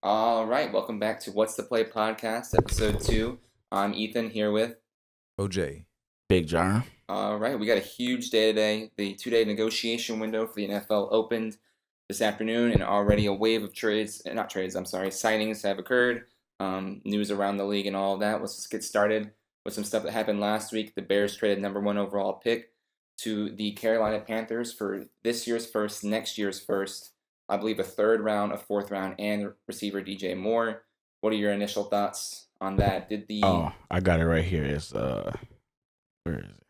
All right, welcome back to What's the Play podcast, episode 2. I'm Ethan here with OJ. Big John. All right, we got a huge day today. The 2-day negotiation window for the NFL opened this afternoon, and already a wave of signings have occurred. News around the league and all of that. Let's just get started with some stuff that happened last week. The Bears traded number 1 overall pick to the Carolina Panthers for this year's first, next year's first. I believe a 3rd round, a 4th round, and receiver DJ Moore. What are your initial thoughts on that? I got it right here. It's where is it?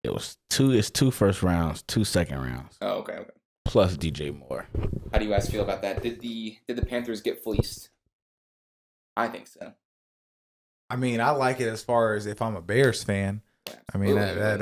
It was 2. It's 2 first rounds, 2 second rounds. Oh, okay. Plus DJ Moore. How do you guys feel about that? Did the Panthers get fleeced? I think so. I mean, I like it as far as if I'm a Bears fan. Absolutely. I mean,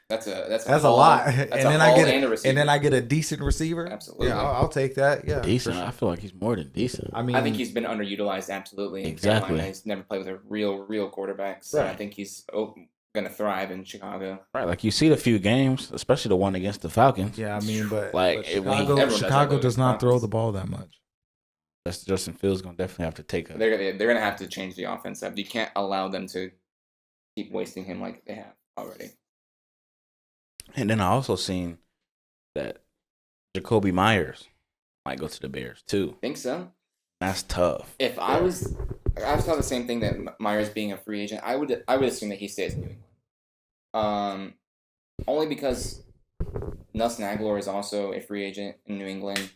that's a lot. That's and then I get a a decent receiver. Absolutely. Yeah, I'll take that. Yeah, Decent. sure. I feel like he's more than decent. I mean, I think he's been underutilized. Absolutely. Exactly. Carolina. He's never played with a real quarterback. So Right. I think he's going to thrive in Chicago. Right, like you see the few games, especially the one against the Falcons. yeah, I mean, but Like, Chicago does not throw the ball that much. That's Justin Fields gonna definitely have to take a. They're going to have to change the offense up. You can't allow them to keep wasting him like they have already. And then I also seen that Jacoby Myers might go to the Bears too. Think so? That's tough. If I saw the same thing that Myers being a free agent, I would assume that he stays in New England. Only because Nelson Aguilar is also a free agent in New England.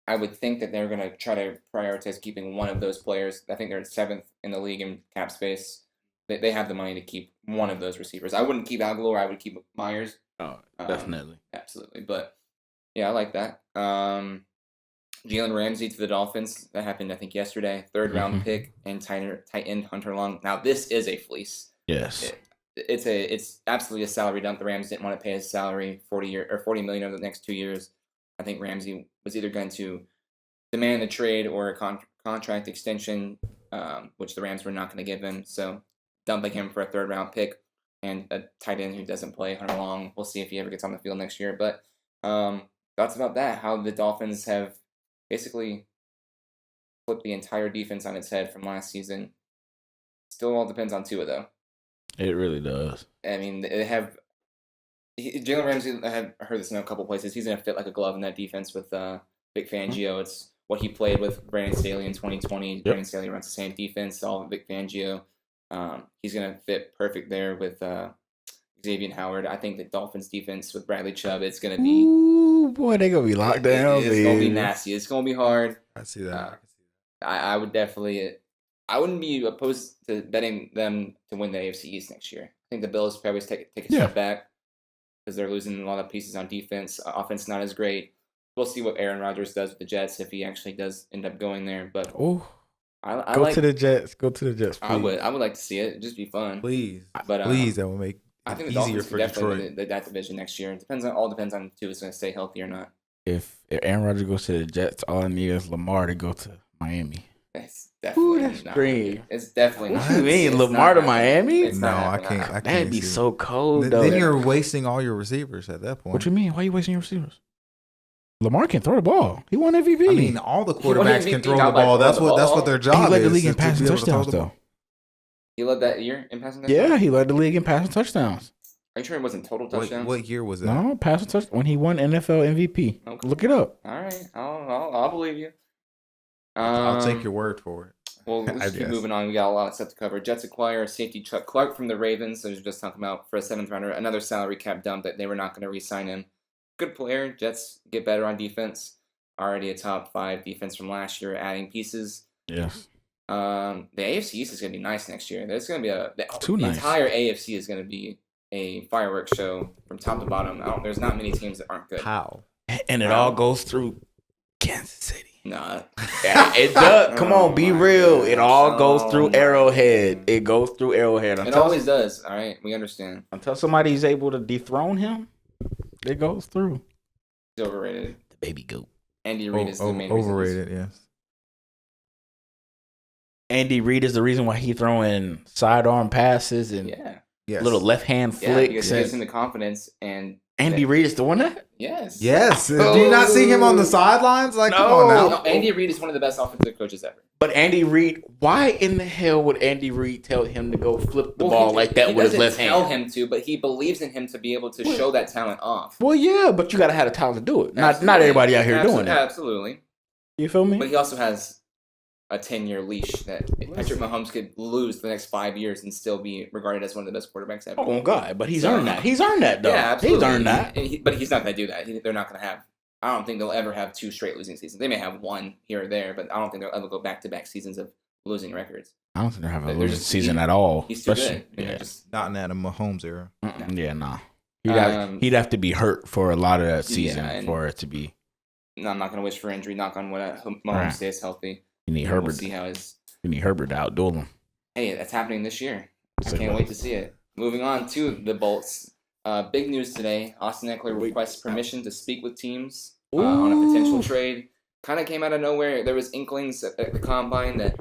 I would think that they're going to try to prioritize keeping one of those players. I think they're 7th in the league in cap space. They have the money to keep one of those receivers. I wouldn't keep Aguilar. I would keep Myers. Oh, definitely. Absolutely. But, yeah, I like that. Jalen Ramsey to the Dolphins. That happened, I think, yesterday. 3rd round pick and tight end Hunter Long. Now, this is a fleece. Yes. It's absolutely a salary dump. The Rams didn't want to pay his salary $40 million over the next 2 years. I think Ramsey was either going to demand a trade or a contract extension, which the Rams were not going to give him. So dumping him for a 3rd round pick and a tight end who doesn't play, Hunter Long. We'll see if he ever gets on the field next year. But thoughts about that? How the Dolphins have basically flipped the entire defense on its head from last season. Still all depends on Tua, though. It really does. I mean, they have Jalen Ramsey. I have heard this in a couple places. He's going to fit like a glove in that defense with Vic Fangio. It's what he played with Brandon Staley in 2020. Yep. Brandon Staley runs the same defense, all Vic Fangio. He's going to fit perfect there with Xavier Howard. I think the Dolphins defense with Bradley Chubb, it's going to be... Ooh, boy, they're going to be locked down. It's going to be nasty. It's going to be hard. I see that. I would definitely... I wouldn't be opposed to betting them to win the AFC East next year. I think the Bills probably take a step back because they're losing a lot of pieces on defense. Offense not as great. We'll see what Aaron Rodgers does with the Jets if he actually does end up going there. But go to the Jets. Go to the Jets. Please. I would like to see it. It'd just be fun. Please, but please, that will make I think it the easier Dolphins for definitely Detroit. that division next year. It all depends on if Tua's going to stay healthy or not. If Aaron Rodgers goes to the Jets, all I need is Lamar to go to Miami. That's definitely not. Green. It's definitely what not. You mean Lamar to Miami? No, I can't. That'd be so cold. Then you're wasting all your receivers at that point. What you mean? Why are you wasting your receivers? Lamar can throw the ball. He won MVP. I mean, all the quarterbacks can throw the ball. That's what their job is. He led the league in passing touchdowns, though. He led that year in passing touchdowns? Yeah, he led the league in passing touchdowns. Are you sure it wasn't total touchdowns? What year was that? No, passing touchdowns. When he won NFL MVP. Okay. Look it up. All right. I'll believe you. I'll take your word for it. Well, let's keep moving on. We got a lot of stuff to cover. Jets acquire safety Chuck Clark from the Ravens, as we were just talking about, for a 7th rounder. Another salary cap dump that they were not going to re-sign him. Good player. Jets get better on defense. Already a top 5 defense from last year, adding pieces. Yes. The AFC East is going to be nice next year. There's going to be the entire AFC is going to be a fireworks show from top to bottom. There's not many teams that aren't good. How? And it all goes through Kansas City. Nah. It does. Come on, be real. It all goes through Arrowhead. It goes through Arrowhead. It always does. All right, we understand. Until somebody's able to dethrone him, it goes through. He's overrated. The baby goat. Andy Reid is the main overrated. reason. Yes. Andy Reid is the reason why he throwing sidearm passes and little left hand flicks. Because he gives him the confidence, and Andy Reid is doing that? Yes. Yes. Do you not see him on the sidelines? Like, come on No. now. Andy Reid is one of the best offensive coaches ever. But Andy Reid, why in the hell would Andy Reid tell him to go flip the Well, ball like that he with his doesn't left tell hand? him to, but he believes in him to be able to show that talent off. Well, yeah, but you got to have the talent to do it. Not Absolutely. everybody out here doing it. Absolutely. You feel me? But he also has a 10-year leash that Patrick Mahomes could lose the next 5 years and still be regarded as one of the best quarterbacks ever. Oh, God. But he's earned that. He's earned that, though. Yeah, absolutely. He's earned that. But he's not going to do that. They're not going to have. I don't think they'll ever have 2 straight losing seasons. They may have one here or there, but I don't think they'll ever go back-to-back seasons of losing records. I don't think they're having a They're losing just- season at all. He's too Especially- good. Yeah. Not in that Mahomes era. Yeah, nah. He'd Um, have to be hurt for a lot of that yeah, season and- for it to be. No, I'm not going to wish for injury. Knock on wood. Mahomes Right. stays healthy. You need We'll Herbert. see how his. You need Herbert to outduel him. Hey, that's happening this year. I Say can't what? wait to see it. Moving on to the Bolts. Big news today. Austin Eckler requests permission to speak with teams on a potential Ooh. trade. Kind of came out of nowhere. There was inklings at the combine that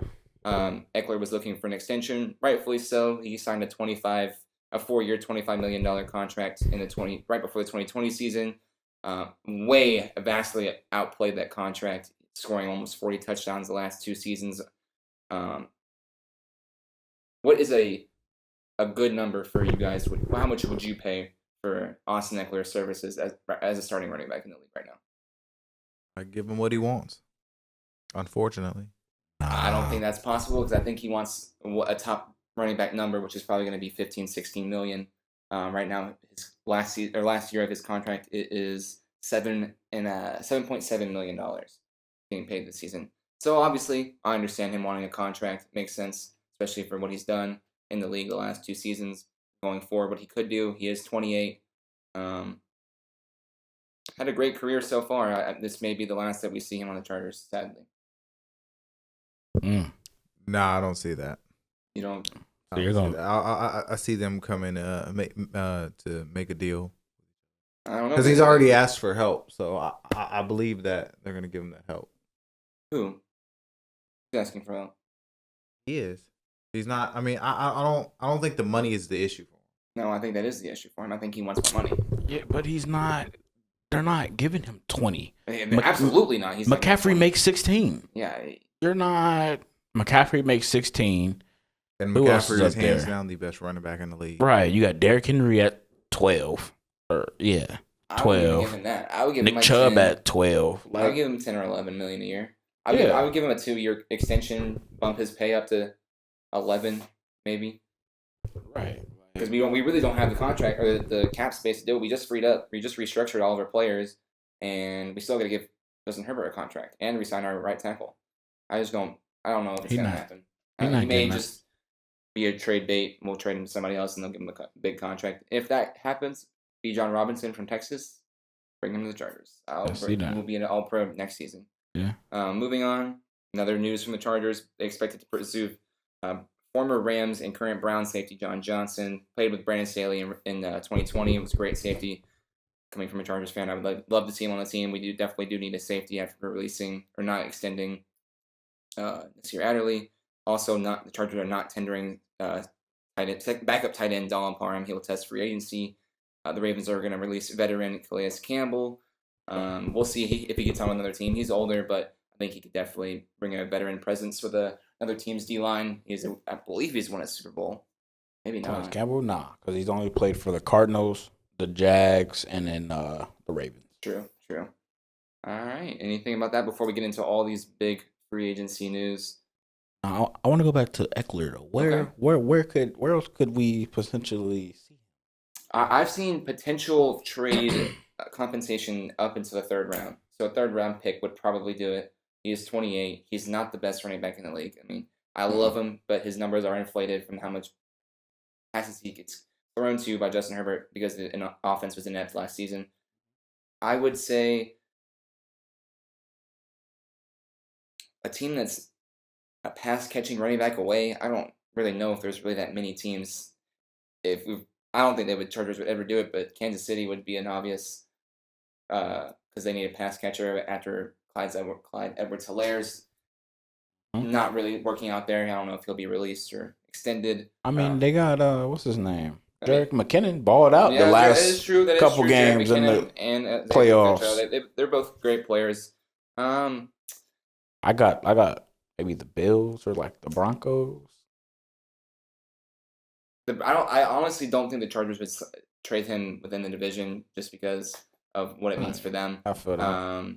Eckler was looking for an extension. Rightfully so. He signed a 4-year, $25 million contract in the right before the 2020 season. Vastly outplayed that contract, scoring almost 40 touchdowns the last 2 seasons. What is a good number for you guys? How much would you pay for Austin Eckler's services as a starting running back in the league right now? I give him what he wants. Unfortunately. I don't think that's possible because I think he wants a top running back number, which is probably going to be 15, 16 million. Right now, his last year of his contract is $7.7 million being paid this season. So obviously, I understand him wanting a contract. It makes sense, especially for what he's done in the league the last 2 seasons. Going forward, what he could do. He is 28. Had a great career so far. This may be the last that we see him on the Chargers, sadly. Nah, I don't see that. You don't. I you're don't see going- that. I see them coming to make a deal I don't know. because he's already asked for help. So I believe that they're gonna give him that help. Who? Who's asking for help? He is. He's not. I mean, I don't think the money is the issue for him. No, I think that is the issue for him. I think he wants more money. Yeah, but he's not. They're not giving him 20. Absolutely not. He's not getting McCaffrey 20. makes 16. Yeah. You're not. McCaffrey makes 16. And Who else McCaffrey is is up hands there? down the best running back in the league. Right. You got Derrick Henry at 12. Yeah. I wouldn't even 12. give him that. I would give him Nick like Chubb 10. at 12. I would give him 10 or 11 million a year. I would give him a 2-year extension, bump his pay up to 11, maybe. Right. Because we really don't have the contract or the cap space to do it. We just freed up. We just restructured all of our players, and we still got to give Justin Herbert a contract and resign our right tackle. I don't know if it's going to happen. He's not He may getting that. just be a trade bait. We'll trade him to somebody else, and they'll give him a big contract. If that happens, be John Robinson from Texas. Bring him to the Chargers. see that. He will be an All-Pro next season. Yeah. Moving on, another news from the Chargers. They expected to pursue former Rams and current Browns safety John Johnson. Played with Brandon Staley in 2020. It was a great safety. Coming from a Chargers fan, I would love to see him on the team. We definitely do need a safety after releasing or not extending Nasir Adderley. Also, the Chargers are not tendering backup tight end Dalton Parham. He will test free agency. The Ravens are going to release veteran Calais Campbell. We'll see if he gets on another team. He's older, but I think he could definitely bring a veteran presence for another team's D-line. I believe he's won a Super Bowl. Maybe Calais not. Campbell? Nah. Because he's only played for the Cardinals, the Jags, and then the Ravens. True. All right. Anything about that before we get into all these big free agency news? I want to go back to Eckler though. Where else could we potentially see? I've seen potential trade compensation up into the 3rd round. So a 3rd round pick would probably do it. He is 28. He's not the best running back in the league. I mean, I love him, but his numbers are inflated from how much passes he gets thrown to by Justin Herbert because the offense was inept last season. I would say a team that's a pass-catching running back away. I don't really know if there's really that many teams. I don't think Chargers would ever do it, but Kansas City would be an obvious because they need a pass catcher after Clyde Edwards-Hilaire's not really working out there. I don't know if he'll be released or extended. I mean, they got what's his name? I mean, Jerick McKinnon balled out the yeah, that is last true. That is couple true. Jared games in McKinnon the and Xavier playoffs. Fletcher, they're both great players. I got maybe the Bills or like the Broncos. I honestly don't think the Chargers would trade him within the division just because of what it means for them. I feel that.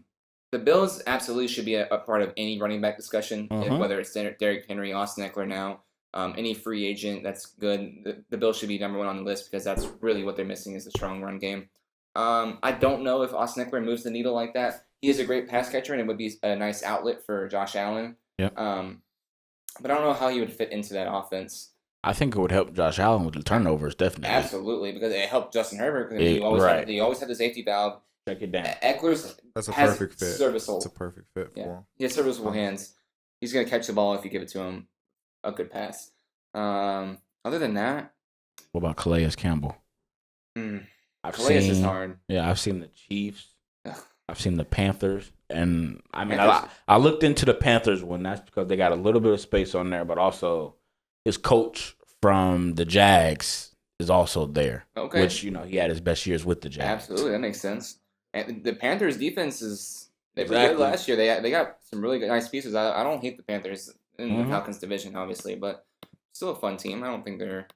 The Bills absolutely should be a part of any running back discussion, Mhm. whether it's Derrick Henry, Austin Eckler now, any free agent that's good. The Bills should be number one on the list because that's really what they're missing is a strong run game. I don't know if Austin Eckler moves the needle like that. He is a great pass catcher and it would be a nice outlet for Josh Allen. Yep. But I don't know how he would fit into that offense. I think it would help Josh Allen with the turnovers, definitely. Absolutely, because it helped Justin Herbert because Right. he always had the safety valve. Check it down. Eckler's That's a has perfect fit. serviceable. It's a perfect fit for him. He has serviceable hands. He's gonna catch the ball if you give it to him. A good pass. Other than that, What about Calais Campbell? Calais is hard. Yeah, I've seen the Chiefs. Ugh. I've seen the Panthers, and I mean, I looked into the Panthers one. That's because they got a little bit of space on there, but also his coach from the Jags is also there. Okay. Which he had his best years with the Jags. Absolutely, that makes sense. And the Panthers' defense is they were Exactly. good last year. They got some really good, nice pieces. I don't hate the Panthers in the Falcons division, obviously, but still a fun team. I don't think they're.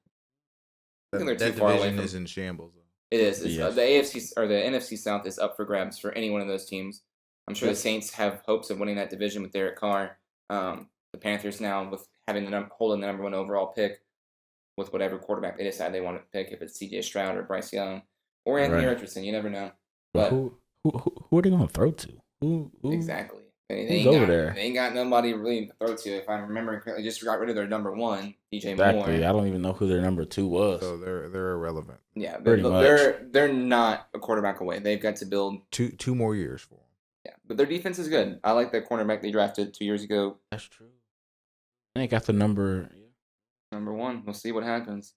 I think they're too far away division from. is in shambles. It is. Yes. The AFC or the NFC South is up for grabs for any one of those teams. I'm sure the Saints have hopes of winning that division with Derek Carr. The Panthers now with having holding the number one overall pick with whatever quarterback they decide they want to pick, if it's C.J. Stroud or Bryce Young or Anthony Richardson, you never know. But who are they going to throw to? Who exactly? They who's ain't over got, there? They ain't got nobody really to throw to. If I'm remembering correctly, just got rid of their number one, DJ Moore. Exactly. I don't even know who their number 2 was. So they're irrelevant. Yeah, Pretty much. They're not a quarterback away. They've got to build two more years for them. Yeah, but their defense is good. I like the cornerback they drafted 2 years ago. That's true. They got the number. Number one. We'll see what happens.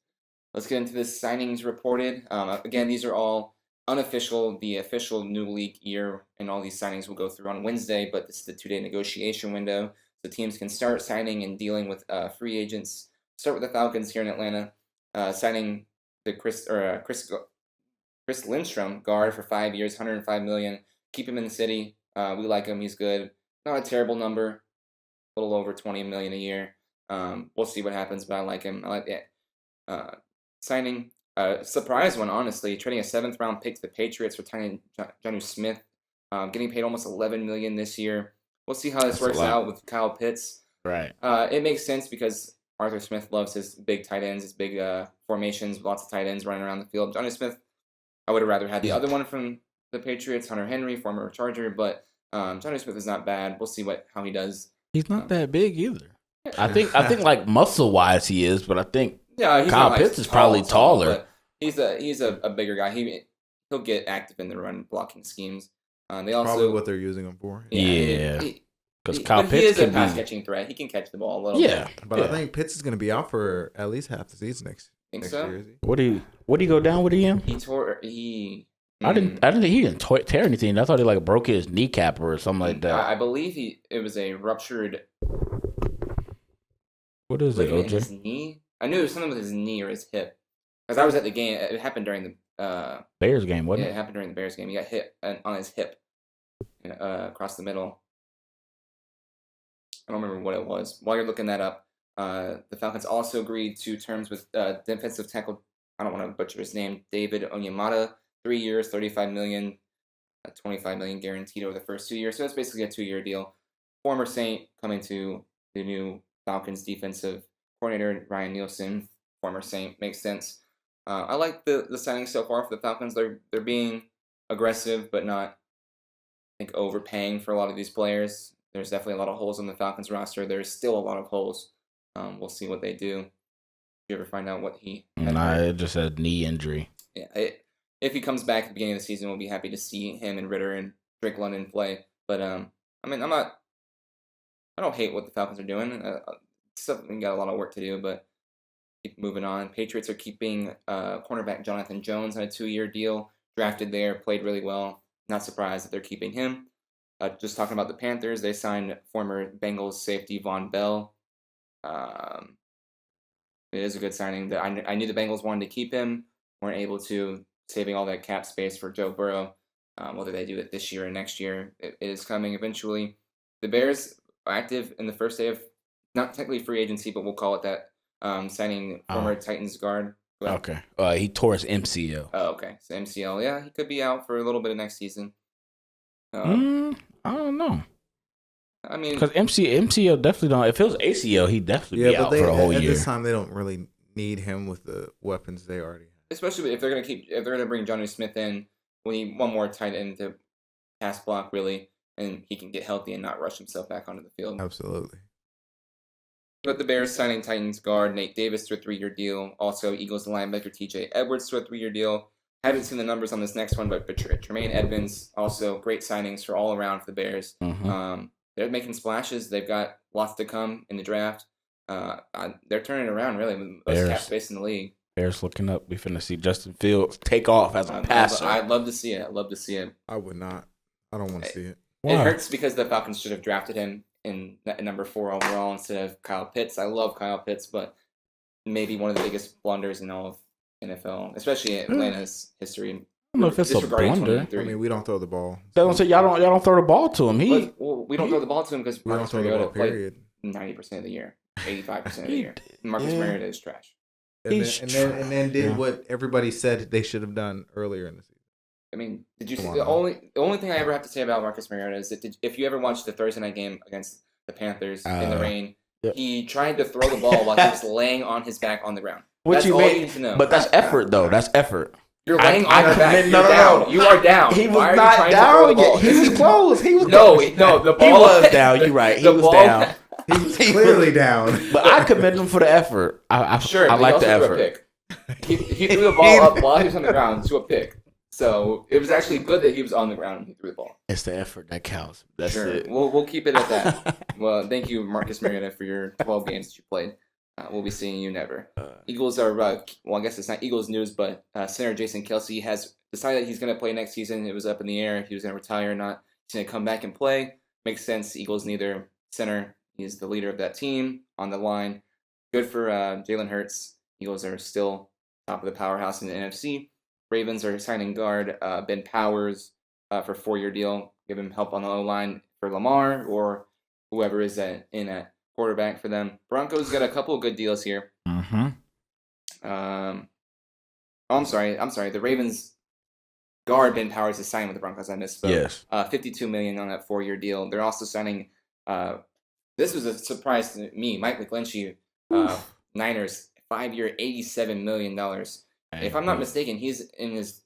Let's get into this signings reported. Again, these are all unofficial. The official new league year and all these signings will go through on Wednesday, but this is the 2-day negotiation window. So teams can start signing and dealing with free agents. Start with the Falcons here in Atlanta, signing the Chris Lindstrom, guard, for 5 years, $105 million. Keep him in the city. We like him. He's good. Not a terrible number. A little over $20 million a year. We'll see what happens, but I like him. I like that. Signing a surprise one, honestly. Trading a 7th round pick to the Patriots for Jonnu Smith. Getting paid almost $11 million this year. We'll see how this works out with Kyle Pitts. Right. It makes sense because Arthur Smith loves his big tight ends, his big formations, lots of tight ends running around the field. Jonnu Smith, I would have rather had the other one from the Patriots, Hunter Henry, former Charger, but Jonnu Smith is not bad. We'll see how he does. He's not that big either. I think like muscle wise he is, but I think Kyle Pitts is probably taller. But he's a bigger guy. He'll get active in the run blocking schemes. They also Probably what they're using him for. Yeah. Because Kyle Pitts he is a can pass be catching threat. He can catch the ball a little bit. But I think Pitts is going to be out for at least half the season next so? year. Is he? What do you go down with again? He tore he. I didn't. He didn't tear anything. I thought he like broke his kneecap or something like that. I believe it was a ruptured. What is it, OJ? His knee. I knew it was something with his knee or his hip. Because I was at the game. It happened during the Bears game, wasn't it? It happened during the Bears game. He got hit on his hip, across the middle. I don't remember what it was. While you're looking that up, the Falcons also agreed to terms with defensive tackle. I don't want to butcher his name. David Onyemata, 3 years, $35 million, $25 million guaranteed over the first 2 years. So it's basically a 2-year deal. Former Saint coming to the new Falcons defensive coordinator, Ryan Nielsen. Former Saint, makes sense. I like the signing so far for the Falcons. They're being aggressive, but not, I think, overpaying for a lot of these players. There's definitely a lot of holes in the Falcons roster. There's still a lot of holes. We'll see what they do. Did you ever find out what he had? Nah, it just a knee injury. Yeah, if he comes back at the beginning of the season, we'll be happy to see him and Ritter and Drake London play. But I don't hate what the Falcons are doing. We got a lot of work to do, but keep moving on. Patriots are keeping cornerback Jonathan Jones on a 2-year deal. Drafted there, played really well. Not surprised that they're keeping him. Just talking about the Panthers, they signed former Bengals safety Von Bell. It is a good signing. That I knew the Bengals wanted to keep him, weren't able to, saving all that cap space for Joe Burrow. Whether they do it this year or next year, it is coming eventually. The Bears are active in the first day of not technically free agency, but we'll call it that. Signing former Titans guard. Okay. He tore his MCL. Oh, okay. So MCL, yeah, he could be out for a little bit of next season. I don't know. I mean, because MCL definitely don't. If it was ACL, he'd definitely be out for a whole year. At this time, they don't really need him with the weapons they already have. Especially if they're gonna bring Johnny Smith in, we need one more tight end to pass block really, and he can get healthy and not rush himself back onto the field. Absolutely. But the Bears signing Titans guard Nate Davis to a 3-year deal. Also, Eagles linebacker T.J. Edwards to a 3-year deal. Haven't seen the numbers on this next one, but Tremaine Edmonds, also great signings for all around for the Bears. Mm-hmm. They're making splashes. They've got lots to come in the draft. They're turning around, really, with most cap space in the league. Bears looking up. We finna see Justin Fields take off as a passer. I'd love to see it. I would not. I don't want to see it. It hurts because the Falcons should have drafted him in number 4 overall instead of Kyle Pitts. I love Kyle Pitts, but maybe one of the biggest blunders in all of NFL, especially in Atlanta's history. I don't know if it's a blunder. I mean, we don't throw the ball. Y'all don't throw the ball to him. We don't throw the ball to him because Marcus Mariota played 90% of the year, 85% of the year. Marcus Mariota is trash. And then did what everybody said they should have done earlier in the season. I mean, did you see the only thing I ever have to say about Marcus Mariota is that if you ever watched the Thursday night game against the Panthers in the rain, he tried to throw the ball while he was laying on his back on the ground. That's all you need to know. But that's effort, though. That's effort. You're laying on your back. You're down. You are down. He was not down yet. He was close. He was no. The ball he was down. You're right. He was down. He was clearly down. But I commend him for the effort. I like the effort. He threw the ball up while he was on the ground to a pick. So it was actually good that he was on the ground and he threw the ball. It's the effort that counts. That's it. We'll keep it at that. Well, thank you, Marcus Mariota, for your 12 games that you played. We'll be seeing you never. Eagles are, I guess it's not Eagles news, but center Jason Kelce has decided he's going to play next season. It was up in the air if he was going to retire or not. He's going to come back and play. Makes sense. Eagles need their center. He's the leader of that team on the line. Good for Jalen Hurts. Eagles are still top of the powerhouse in the NFC. Ravens are signing guard Ben Powers for a 4-year deal. Give him help on the O-line for Lamar or whoever is in at quarterback for them. Broncos got a couple of good deals here. Mm-hmm. I'm sorry. The Ravens guard Ben Powers is signing with the Broncos. I misspoke. Yes. $52 million on that 4-year deal. They're also signing. This was a surprise to me. Mike McGlinchey, Niners, 5-year, $87 million. If I'm not mistaken, he's in his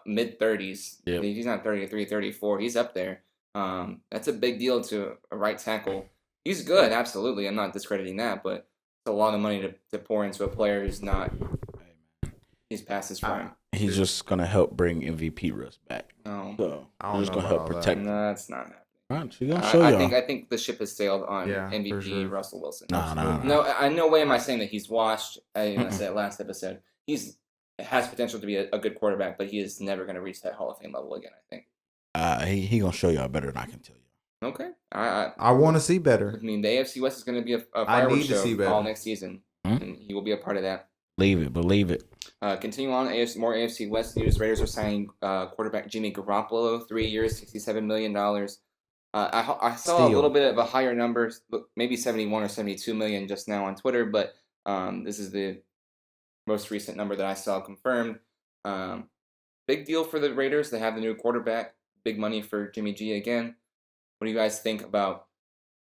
mid-30s. Yep. He's not 33, 34. He's up there. That's a big deal to a right tackle. He's good, absolutely. I'm not discrediting that, but it's a lot of money to pour into a player who's not. He's past his prime. He's just going to help bring MVP Russ back. No. So, he's going to help protect him. No, that's not happening. Right, she's gonna show I think the ship has sailed on MVP sure. Russell Wilson. No. No way am I saying that he's washed. I said it last episode. Has potential to be a good quarterback, but he is never going to reach that Hall of Fame level again, I think. He going to show y'all better than I can tell you. Okay. I want to see better. I mean, the AFC West is going to be a fireworks show all next season, and he will be a part of that. Believe it. Continue on, more AFC West news. Raiders are signing quarterback Jimmy Garoppolo, 3 years, $67 million. I saw a little bit of a higher number, maybe 71 or 72 million just now on Twitter, but this is the most recent number that I saw confirmed. Big deal for the Raiders. They have the new quarterback. Big money for Jimmy G again. What do you guys think about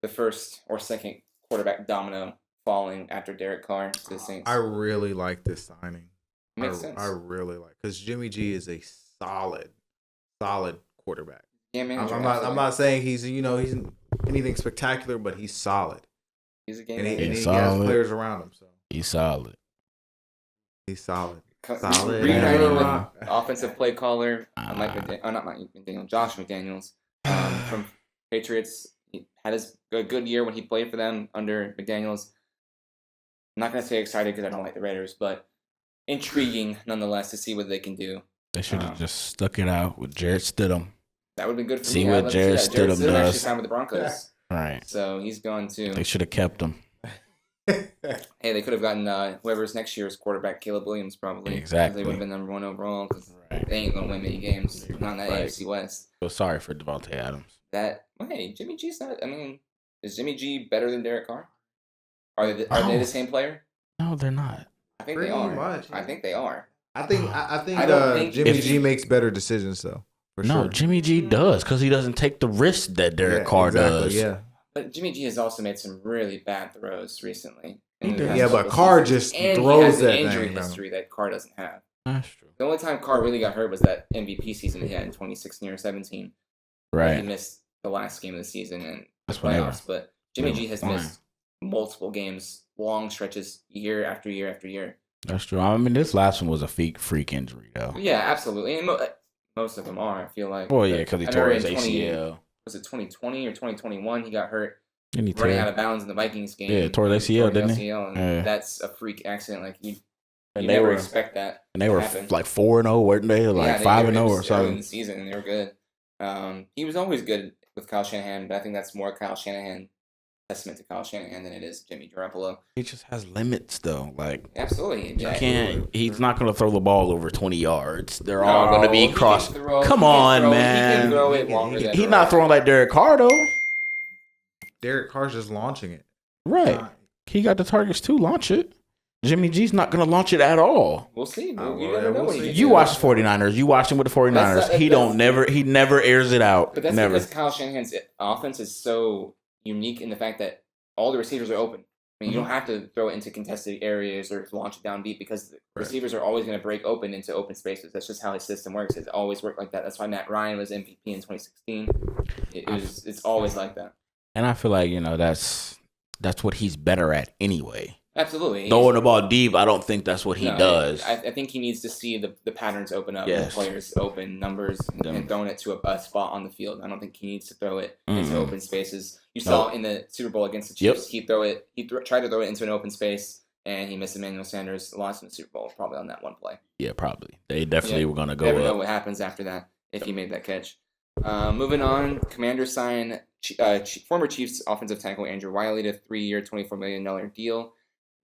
the first or second quarterback domino falling after Derek Carr to the Saints? I really like this signing. Makes sense. I really like because Jimmy G is a solid quarterback. Yeah, manager, I'm not saying he's anything spectacular, but he's solid. He's a game manager. And he solid. has players around him. So he's solid. He's solid. Reuniting with offensive play caller Josh McDaniels from Patriots. He had a good year when he played for them under McDaniels. I'm not going to say excited because I don't like the Raiders, but intriguing nonetheless to see what they can do. They should have just stuck it out with Jarrett Stidham. That would have been good for see me. See what Jarrett Stidham does. Actually signed with the Broncos. Right. So he's going to. They should have kept him. Hey, Hey, they could have gotten whoever's next year's quarterback, Caleb Williams, probably. Exactly. They would have been number 1 overall because Right. they ain't gonna win many games. Not in that Right. AFC West. Feel sorry for Devontae Adams. Hey, Jimmy G's not. I mean, is Jimmy G better than Derek Carr? Are they the same player? No, they're not. I think Pretty they are. much, I yeah. think they are. I think I don't think Jimmy if- G makes better decisions though. For No, sure. Jimmy G does because he doesn't take the risk that Derek Carr does. Yeah. But Jimmy G has also made some really bad throws recently. He in the does. past Yeah, but couple Carr seasons. just and throws he has that an injury thing, though. history that Carr doesn't have. That's true. The only time Carr really got hurt was that MVP season he had in 2016 or 17. Right. He missed the last game of the season and the That's when they playoffs. But Jimmy G has fine. missed multiple games, long stretches, year after year after year. That's true. I mean, this last one was a freak injury, though. Yeah, absolutely. And most of them are, I feel like. Well, yeah, because he I tore remember his in ACL. Was it 2020 or 2021? He got hurt And he running tore- out of bounds in the Vikings game. Yeah, tore his ACL, didn't he? ACL, and Yeah. that's a freak accident. Like you And never expect that. And they to were happen. like 4-0, weren't they? Like Yeah, 5-0 it or was early in something. the season, and they were good. He was always good with Kyle Shanahan, but I think that's more Kyle Shanahan testament to Kyle Shanahan than it is Jimmy Garoppolo. He just has limits, though. Like Absolutely, you can't. He's not going to throw the ball over 20 yards. They're all going to be he can cross. throw- Come he can on, throw- man. He can throw it longer than He's not throwing like Derek Carr, though. Derek Carr's just launching it. Right. He got the targets too. Launch it. Jimmy G's not going to launch it at all. We'll see. Oh, You well, never yeah, know we'll what he see. gets You into. watch the 49ers. You watch him with the 49ers. He never airs it out. But that's never. because Kyle Shanahan's offense is so unique in the fact that all the receivers are open. I mean, you don't have to throw it into contested areas or launch it down deep because the receivers are always going to break open into open spaces. That's just how his system works. It's always worked like that. That's why Matt Ryan was MVP in 2016. It's always like that. And I feel like, that's what he's better at anyway. Absolutely. Throwing the ball deep, I don't think that's what he does. I think he needs to see the patterns open up, Yes. the players open, numbers, and throwing it to a spot on the field. I don't think he needs to throw it into open spaces. You saw in the Super Bowl against the Chiefs, he tried to throw it into an open space, and he missed Emmanuel Sanders, lost in the Super Bowl, probably on that one play. Yeah, probably. They definitely were going to go Never up. know what happens after that if he made that catch. Moving on, Commanders sign former Chiefs offensive tackle Andrew Wiley to a 3-year, $24 million deal.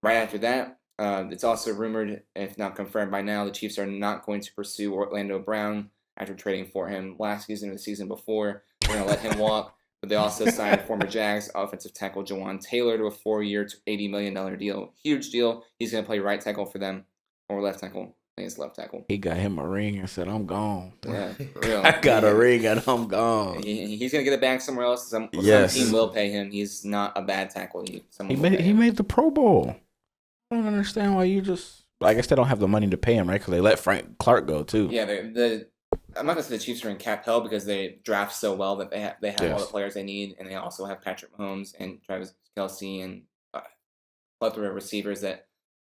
Right after that, it's also rumored, if not confirmed by now, the Chiefs are not going to pursue Orlando Brown after trading for him last season or the season before. They're going to let him walk. But they also signed former Jags offensive tackle Jawan Taylor to a 4-year, $80 million deal. Huge deal. He's going to play right tackle for them, or left tackle. I think it's left tackle. He got him a ring and said, I'm gone. Yeah, for real. I got a ring and I'm gone. He's going to get it back somewhere else. Some team will pay him. He's not a bad tackle. He made the Pro Bowl. I don't understand why you just. I guess they don't have the money to pay him, right? Because they let Frank Clark go too. Yeah, I'm not gonna say the Chiefs are in cap hell because they draft so well that they have all the players they need, and they also have Patrick Mahomes and Travis Kelce and plethora of receivers that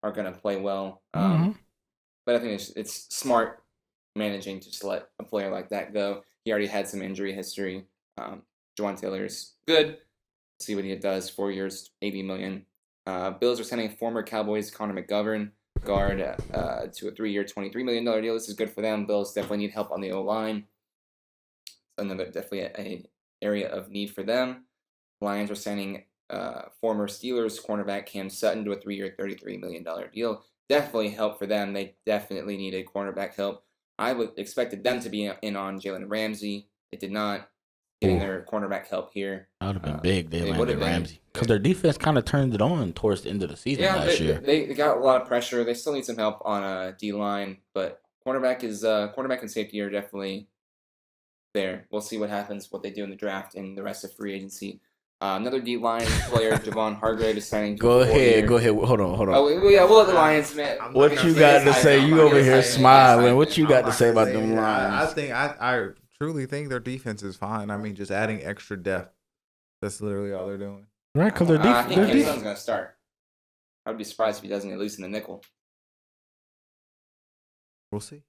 are gonna play well. But I think it's smart managing to just let a player like that go. He already had some injury history. Jawan Taylor's good. See what he does. 4 years, $80 million. Bills are sending former Cowboys Connor McGovern, guard, to a 3-year, $23 million deal. This is good for them. Bills definitely need help on the O-line. Definitely an area of need for them. Lions are sending former Steelers cornerback Cam Sutton to a 3-year, $33 million deal. Definitely help for them. They definitely need a cornerback help. I would expected them to be in on Jalen Ramsey. They did not. Getting their cornerback help here. That would have been big. They would landed have Ramsey. Because their defense kind of turned it on towards the end of the season last year. They got a lot of pressure. They still need some help on D-line, but cornerback and safety are definitely there. We'll see what happens, what they do in the draft and the rest of free agency. Another D-line player, Javon Hargrave, is signing. Go ahead. Hold on. Oh, yeah, we'll let the Lions, man. What you got to say? You over here smiling. What you got to say about them Lions? I truly think their defense is fine. I mean, just adding extra depth. That's literally all they're doing. Right, because their I think defense. Cam Sutton's going to start. I would be surprised if he doesn't, at least in the nickel. We'll see.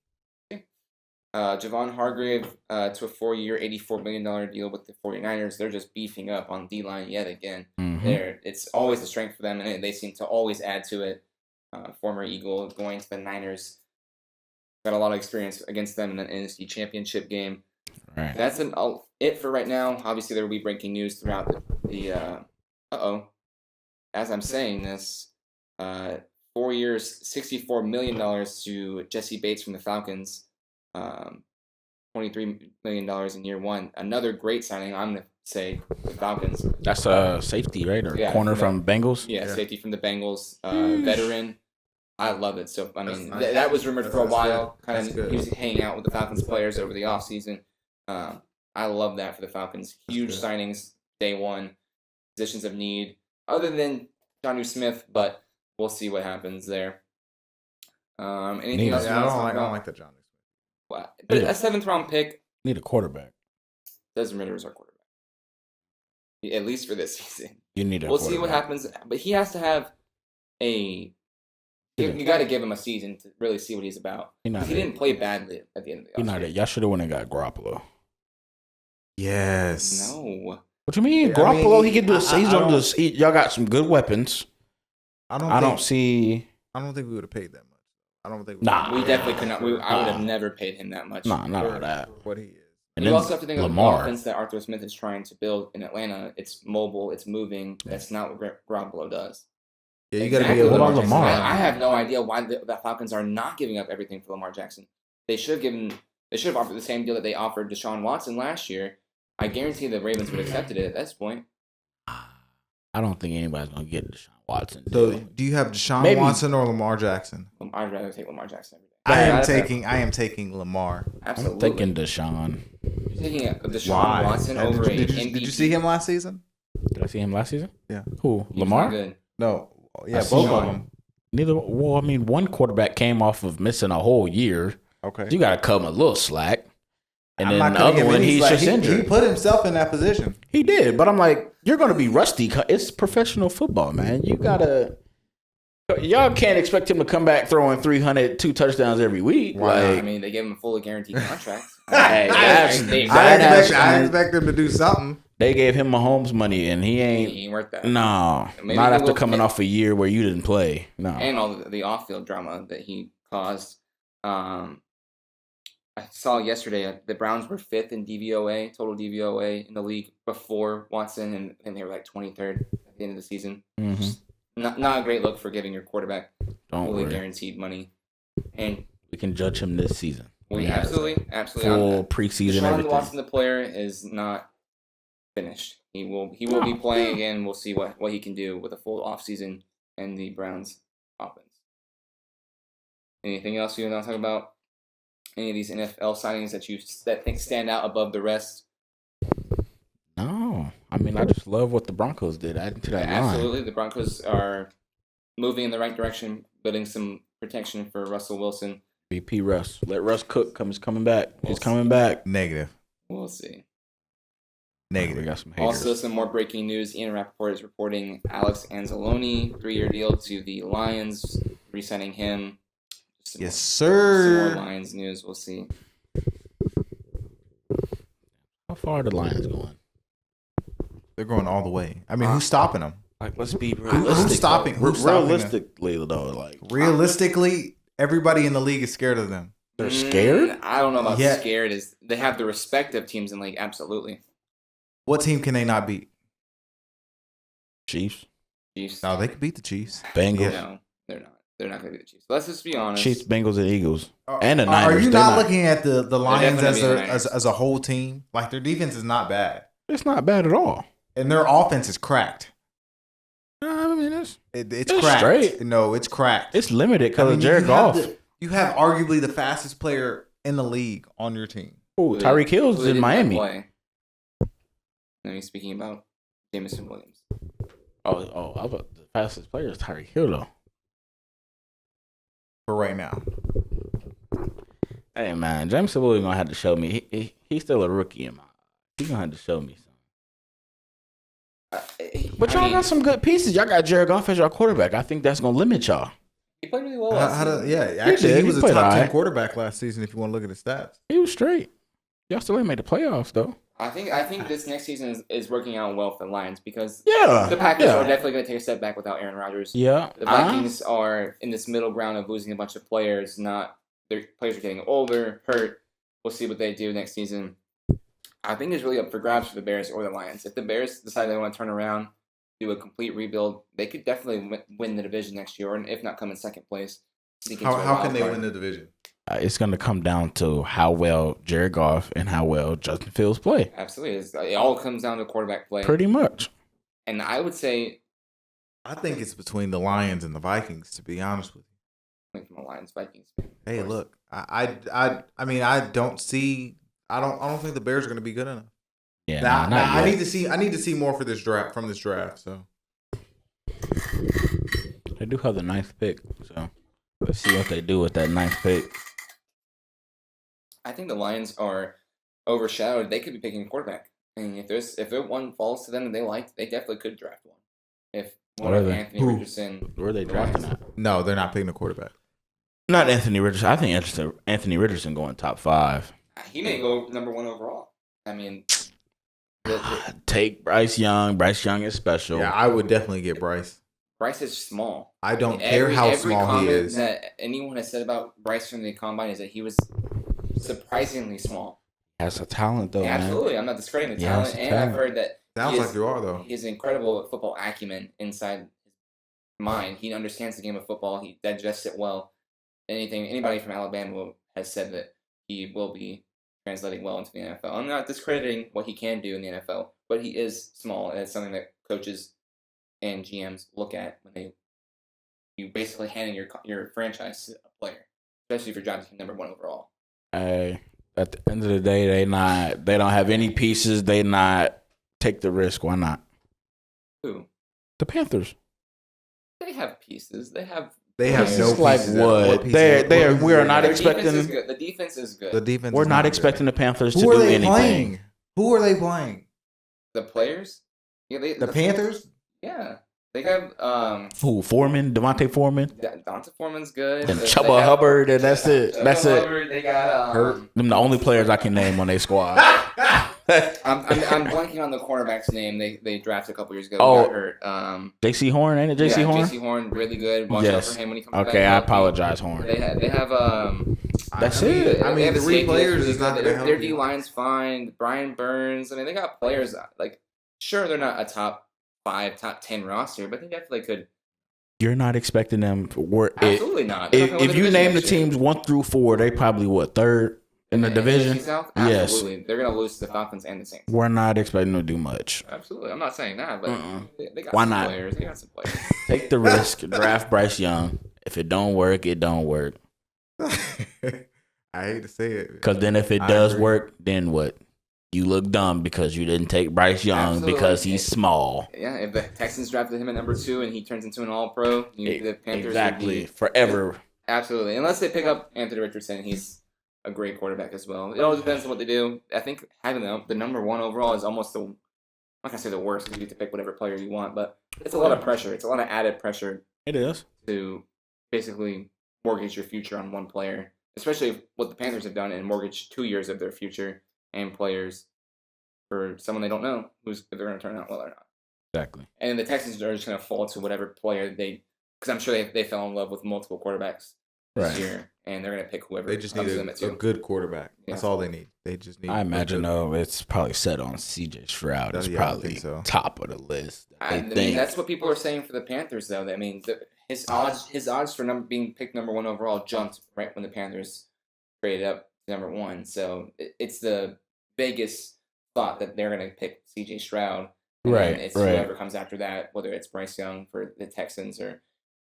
Javon Hargrave to a 4-year, $84 million deal with the 49ers. They're just beefing up on D-line yet again. It's always a strength for them, and they seem to always add to it. Former Eagle going to the Niners. Got a lot of experience against them in an NFC Championship game. Right. That's it for right now. Obviously, there will be breaking news throughout the as I'm saying this, 4 years, $64 million to Jesse Bates from the Falcons. $23 million in year one. Another great signing, I'm going to say, the Falcons. That's a safety, right? Or corner from Bengals? Yeah, safety from the Bengals. Veteran. I love it. So, I mean, that was rumored for a while. Kind of he was hanging out with the Falcons players over the offseason. I love that for the Falcons. Huge signings, day one. Positions of need. Other than Jonnu Smith, but we'll see what happens there. Anything else? I don't like the Jonnu Smith. But a 7th round pick. Need a quarterback. Desmond Ritter is our quarterback. At least for this season. You need We'll see what happens. But he has to have a... You got to give him a season to really see what he's about. He didn't play badly at the end of the offseason. Y'all should have went and got Garoppolo. Yes. No. What you mean? Garoppolo, he can do a season. Y'all got some good weapons. I don't think we would have paid that much. I don't think. We definitely could not. I would have never paid him that much. Not all that. What he is. And you also have to think of the offense that Arthur Smith is trying to build in Atlanta. It's mobile. It's moving. That's not what Garoppolo does. Yeah, you got to be able to Lamar. I have no idea why the Falcons are not giving up everything for Lamar Jackson. They should have offered the same deal that they offered Deshaun Watson last year. I guarantee the Ravens would have accepted it at this point. I don't think anybody's gonna get Deshaun Watson. So, do you have Deshaun Watson or Lamar Jackson? I'd rather take Lamar Jackson every day. I am taking Lamar. Absolutely. I'm taking Deshaun. You're taking Deshaun Watson over a MVP. Did you see him last season? Did I see him last season? Yeah. Who? Lamar? Good. No. Yeah, both of them. Neither. Well, I mean, one quarterback came off of missing a whole year. Okay. So you got to cut him a little slack. And I'm then the other one, he's just injured. He put himself in that position. He did, but I'm like, you're going to be rusty. It's professional football, man. Y'all can't expect him to come back throwing 302 touchdowns every week. Wow. I mean, they gave him a fully guaranteed contract. I expect him to do something. They gave him Mahomes money, and he ain't worth that. No, not after coming off a year where you didn't play. No, and all the off-field drama that he caused. I saw yesterday the Browns were 5th in DVOA, total DVOA in the league before Watson, and they were like 23rd at the end of the season. Mm-hmm. Not a great look for giving your quarterback fully guaranteed money. And we can judge him this season. Absolutely. Full preseason. Deshaun Watson, the player, is not finished. He will be playing again. We'll see what he can do with a full offseason and the Browns offense. Anything else you want to talk about? Any of these NFL signings that think stand out above the rest? No. I mean, I just love what the Broncos did adding to that line. Absolutely. The Broncos are moving in the right direction, building some protection for Russell Wilson. BP Russ. Let Russ cook. He's coming back. He's coming back. Negative. We'll see. Negative. We got some haters. Also, some more breaking news. Ian Rappaport is reporting Alex Anzalone, 3-year deal to the Lions, re-signing him. Yes, sir. Some more Lions news. We'll see. How far are the Lions going? They're going all the way. I mean, who's stopping them? Like, let's be realistic. Who's stopping realistically, though, like realistically, everybody in the league is scared of them. They're scared? I don't know about scared. They have the respect of teams in the league. Absolutely. What team can they not beat? Chiefs. No, they could beat the Chiefs. Bengals. No, they're not. They're not going to beat the Chiefs. Let's just be honest. Chiefs, Bengals, and Eagles. And the Niners. Are you not looking at the Lions as a whole team? Like, their defense is not bad. It's not bad at all. And their offense is cracked. I mean, it's cracked. Straight. No, it's cracked. It's limited because of Jared Goff. You have arguably the fastest player in the league on your team. Oh, Tyreek Hill's in Miami. And he's speaking about Jameson Williams. Oh, I thought the fastest player is Tyreek Hill, though. For right now. Hey, man, Jameson Williams going to have to show me. He's still a rookie in my eyes. He's going to have to show me something. But y'all got some good pieces. Y'all got Jared Goff as your quarterback. I think that's going to limit y'all. He played really well last season. Actually, he was a top 10 quarterback last season if you want to look at his stats. He was straight. Y'all still ain't made the playoffs, though. I think this next season is working out well for the Lions because the Packers are definitely going to take a step back without Aaron Rodgers. Yeah. The Vikings are in this middle ground of losing a bunch of players. Their players are getting older, hurt. We'll see what they do next season. I think it's really up for grabs for the Bears or the Lions. If the Bears decide they want to turn around do a complete rebuild, they could definitely win the division next year, or if not come in second place. How can they win the division? It's going to come down to how well Jared Goff and how well Justin Fields play. Absolutely. It all comes down to quarterback play. Pretty much. And I would say... I think it's between the Lions and the Vikings, to be honest with you. From the Lions, Vikings. Hey, look, I mean, I don't think the Bears are going to be good enough. Yeah, now, I need to see more for this draft from this draft. So they do have the 9th pick, so let's see what they do with that 9th pick. I think the Lions are overshadowed. They could be picking a quarterback. I mean, if one falls to them and they like, they definitely could draft one. If one of Anthony Richardson, where are they drafting at? No, they're not picking a quarterback. Not Anthony Richardson. I think Anthony Richardson going top 5. He may go number 1 overall. I mean, take Bryce Young. Bryce Young is special. Yeah, I would definitely get Bryce. Bryce is small. I don't care how small he is. That anyone has said about Bryce from the combine is that he was surprisingly small. He has a talent, though. Absolutely, man. I'm not discrediting the talent, and I've heard that. Sounds like you are, though. He has incredible football acumen inside his mind. He understands the game of football. He digests it well. Anybody from Alabama has said that he will be translating well into the NFL. I'm not discrediting what he can do in the NFL, but he is small, and it's something that coaches and GMs look at when you basically handing your franchise to a player, especially if you're drafting number 1 overall. Hey, at the end of the day, they don't have any pieces. They not take the risk. Why not? Who? The Panthers. They have pieces. They have no like pieces. what? We are not expecting. The defense is good. The defense. We're not expecting the Panthers to do anything. Playing? Who are they playing? The players? Yeah, the Panthers? Yeah. They have Foreman, Devontae Foreman. Devontae Foreman's good. And Chuba Hubbard, and that's it. That's it. Hubbard, they got them the only players I can name on their squad. I'm blanking on the cornerback's name. They drafted a couple years ago. Oh, got hurt. J.C. Horn, ain't it? J.C. Horn. J.C. Horn, really good. Watch out for him when he comes back. Okay, I apologize, Horn. They have That's it. I mean, 3 players is not going to help. Their D line's fine. Brian Burns. I mean, they got players like. Sure, they're not a top 5, top 10 roster, but they definitely could. You're not expecting them. Absolutely not. If you name the teams 1 through 4, they probably 3rd in the division. South? Yes, absolutely. They're gonna lose to the Falcons and the Saints. We're not expecting them to do much. Absolutely, I'm not saying that, but they got Why some not? players. They got some players. Take the risk. Draft Bryce Young. If it don't work, it don't work. I hate to say it, because then if it does work, then what? You look dumb because you didn't take Bryce Young because he's small. Yeah, if the Texans drafted him at number 2 and he turns into an All-Pro, the Panthers exactly forever. Absolutely, unless they pick up Anthony Richardson, he's a great quarterback as well. It all depends on what they do. I think having the number 1 overall is almost I'm not gonna say the worst because you get to pick whatever player you want, but it's a lot of pressure. It's a lot of added pressure. It is to basically mortgage your future on one player, especially what the Panthers have done and mortgage 2 years of their future and players for someone they don't know if they're going to turn out well or not. Exactly. And the Texans are just going to fall to whatever player because I'm sure they fell in love with multiple quarterbacks this year, and they're going to pick whoever. They just need a good quarterback. Yeah. That's all they need. They just need. I imagine it's probably set on C.J. Stroud. It's probably top of the list. I mean, that's what people are saying for the Panthers, though. I mean, his odds for being picked number 1 overall jumped right when the Panthers traded up to number 1. So it's the Vegas thought that they're going to pick C.J. Stroud. Right. It's whoever comes after that, whether it's Bryce Young for the Texans or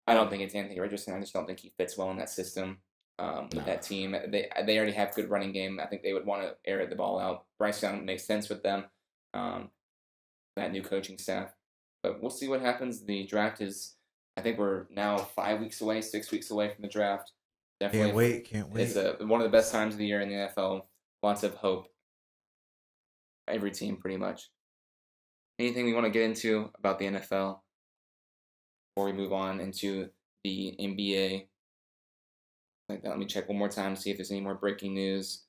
I don't think it's Anthony Richardson. I just don't think he fits well in that system with that team. They already have good running game. I think they would want to air the ball out. Bryce Young makes sense with them, that new coaching staff. But we'll see what happens. The draft is, I think we're now 5 weeks away, 6 weeks away from the draft. Definitely Can't wait. It's one of the best times of the year in the NFL. Lots of hope. Every team, pretty much. Anything we want to get into about the NFL before we move on into the NBA? Like that. Let me check one more time, see if there's any more breaking news.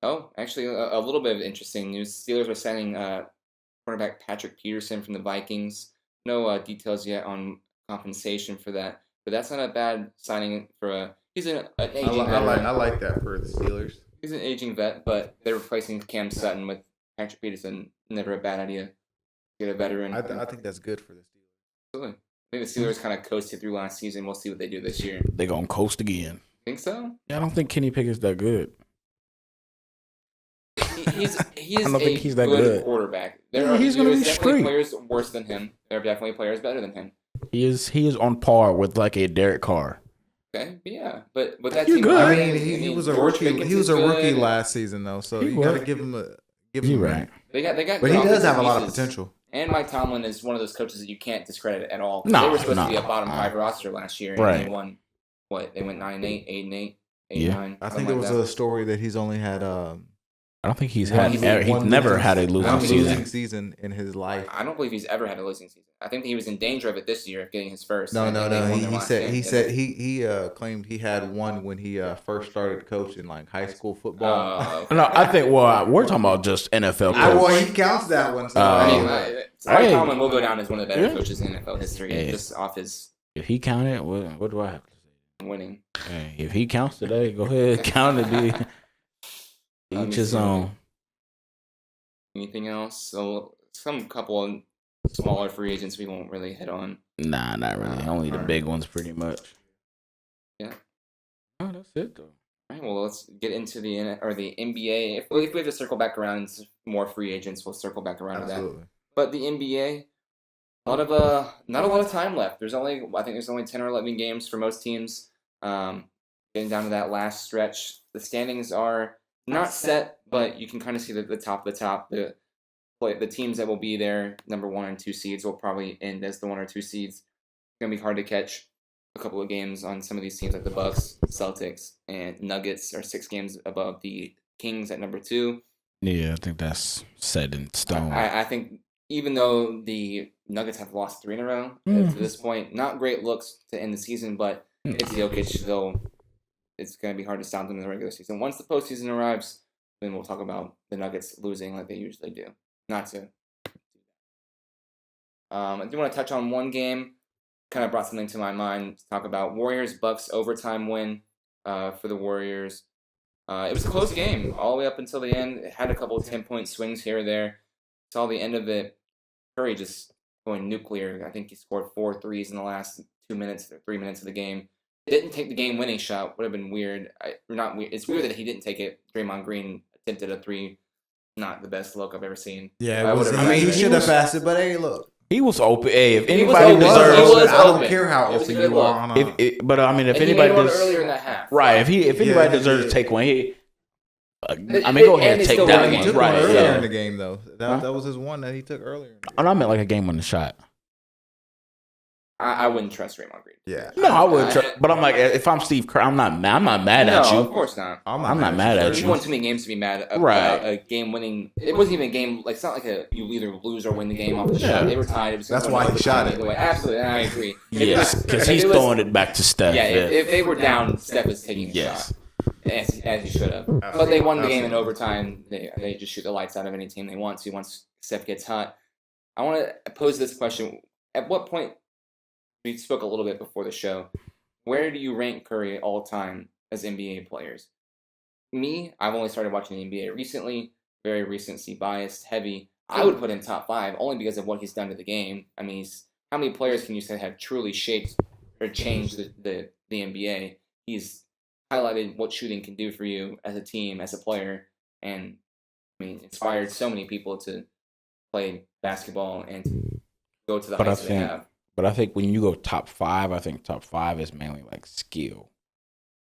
Oh, actually, a little bit of interesting news. Steelers are signing cornerback Patrick Peterson from the Vikings. No details yet on compensation for that, but that's not a bad signing for he's an aging veteran. I like that for the Steelers. He's an aging vet, but they're replacing Cam Sutton with Patrick Peterson, never a bad idea. Get a veteran. I think that's good for the Steelers. Absolutely. I think the Steelers kind of coasted through last season. We'll see what they do this year. They're gonna coast again. Think so? Yeah, I don't think Kenny Pickett's that good. He is I don't think he's that good good. quarterback. He's gonna be definitely straight. players worse than him. There are definitely players better than him. He is on par with like a Derek Carr. Okay, yeah, but that You're team. good. I mean, he was a George rookie. Pickens He was is a rookie good. last season though, so He you got to was. give him a You're right. minute. They got. But good he does have a offensive lot of pieces. potential. And Mike Tomlin is one of those coaches that you can't discredit at all. No, They were supposed to be a no. bottom 5 roster last year, and Right. they won. What, they went 9-8, 8-8, 8-9. Yeah. I think there was a story that he's only had I don't think he's one- he's one never losing- had a one losing season. losing season in his life. I don't believe he's ever had a losing season. I think he was in danger of it this year of getting his first. No. and they won their He last said game. he claimed he had one when he first started coaching like high school football. Okay. No, I think. Well, we're talking about just NFL Well, coach. he counts that one. So I mean, Mike Hey. Tomlin will go down as one of the better Yeah. coaches in NFL history, Hey. just off his If he counted, what do I have to say? winning. Hey, if he counts today, go ahead, count it. Be Let me each his see. own. Anything else? So some couple of smaller free agents we won't really hit on. Nah, not really. Only the big ones, pretty much. Yeah. Oh, that's it though. All right, well, let's get into the NBA. If we have to circle back around to more free agents, we'll circle back around to that. absolutely. But the NBA, not a lot of time left. I think there's only 10 or 11 games for most teams. Getting down to that last stretch, the standings are not set, but you can kind of see the top of the top. The teams that will be there, number 1 and 2 seeds, will probably end as the 1 or 2 seeds. It's gonna be hard to catch a couple of games on some of these teams like the Bucks, Celtics, and Nuggets are 6 games above the Kings at number 2. Yeah, I think that's set in stone. I think even though the Nuggets have lost 3 in a row to this point, not great looks to end the season, but it's Jokic, so it's going to be hard to stop them in the regular season. Once the postseason arrives, then we'll talk about the Nuggets losing like they usually do. Not to. I do want to touch on one game. Kind of brought something to my mind to talk about. Warriors-Bucks overtime win for the Warriors. It was a close game all the way up until the end. It had a couple of 10-point swings here or there. Saw the end of it. Curry just going nuclear. I think he scored 4 threes in the last 2 minutes or 3 minutes of the game. Didn't take the game-winning shot. Would have been weird. Not weird. It's weird that he didn't take it. Draymond Green attempted a 3. Not the best look I've ever seen. Yeah, he should have passed it, but hey, look. He was open. Hey, if He was anybody open. deserves, He was I don't open. care how It was open a good you look. are. On a, but I mean, if And he anybody made one does, earlier in that half. right? If anybody he deserves did. to take one, I mean, And go ahead and they take still that won. he one, took right? one earlier Yeah. in the game, though. That was his one that he took earlier. In the game. And I meant like a game on the shot. I wouldn't trust Draymond Green. Yeah. No, I would, but I'm like, if I'm Steve Kerr, I'm not mad. I'm not mad at No, of you. course not. I'm not mad at You you. won too many games to be mad about Right. a game-winning. It wasn't even a game. Like it's not like you either lose or win the game off the Yeah. shot. They were tied. It was That's going why he overtime shot it. either way. Absolutely, and I agree. Yes, because he's throwing it back to Steph. Yeah, if they were down, Steph was taking the Yes. shot, as he should have. But they won the game in overtime. They just shoot the lights out of any team they want to once Steph gets hot. I want to pose this question: at what point? We spoke a little bit before the show. Where do you rank Curry all time as NBA players? Me, I've only started watching the NBA recently, very recency biased, heavy. I would put him top 5 only because of what he's done to the game. I mean, how many players can you say have truly shaped or changed the NBA? He's highlighted what shooting can do for you as a team, as a player, and I mean, inspired so many people to play basketball and to go to the heights they have. But I think when you go top 5, I think top 5 is mainly like skill.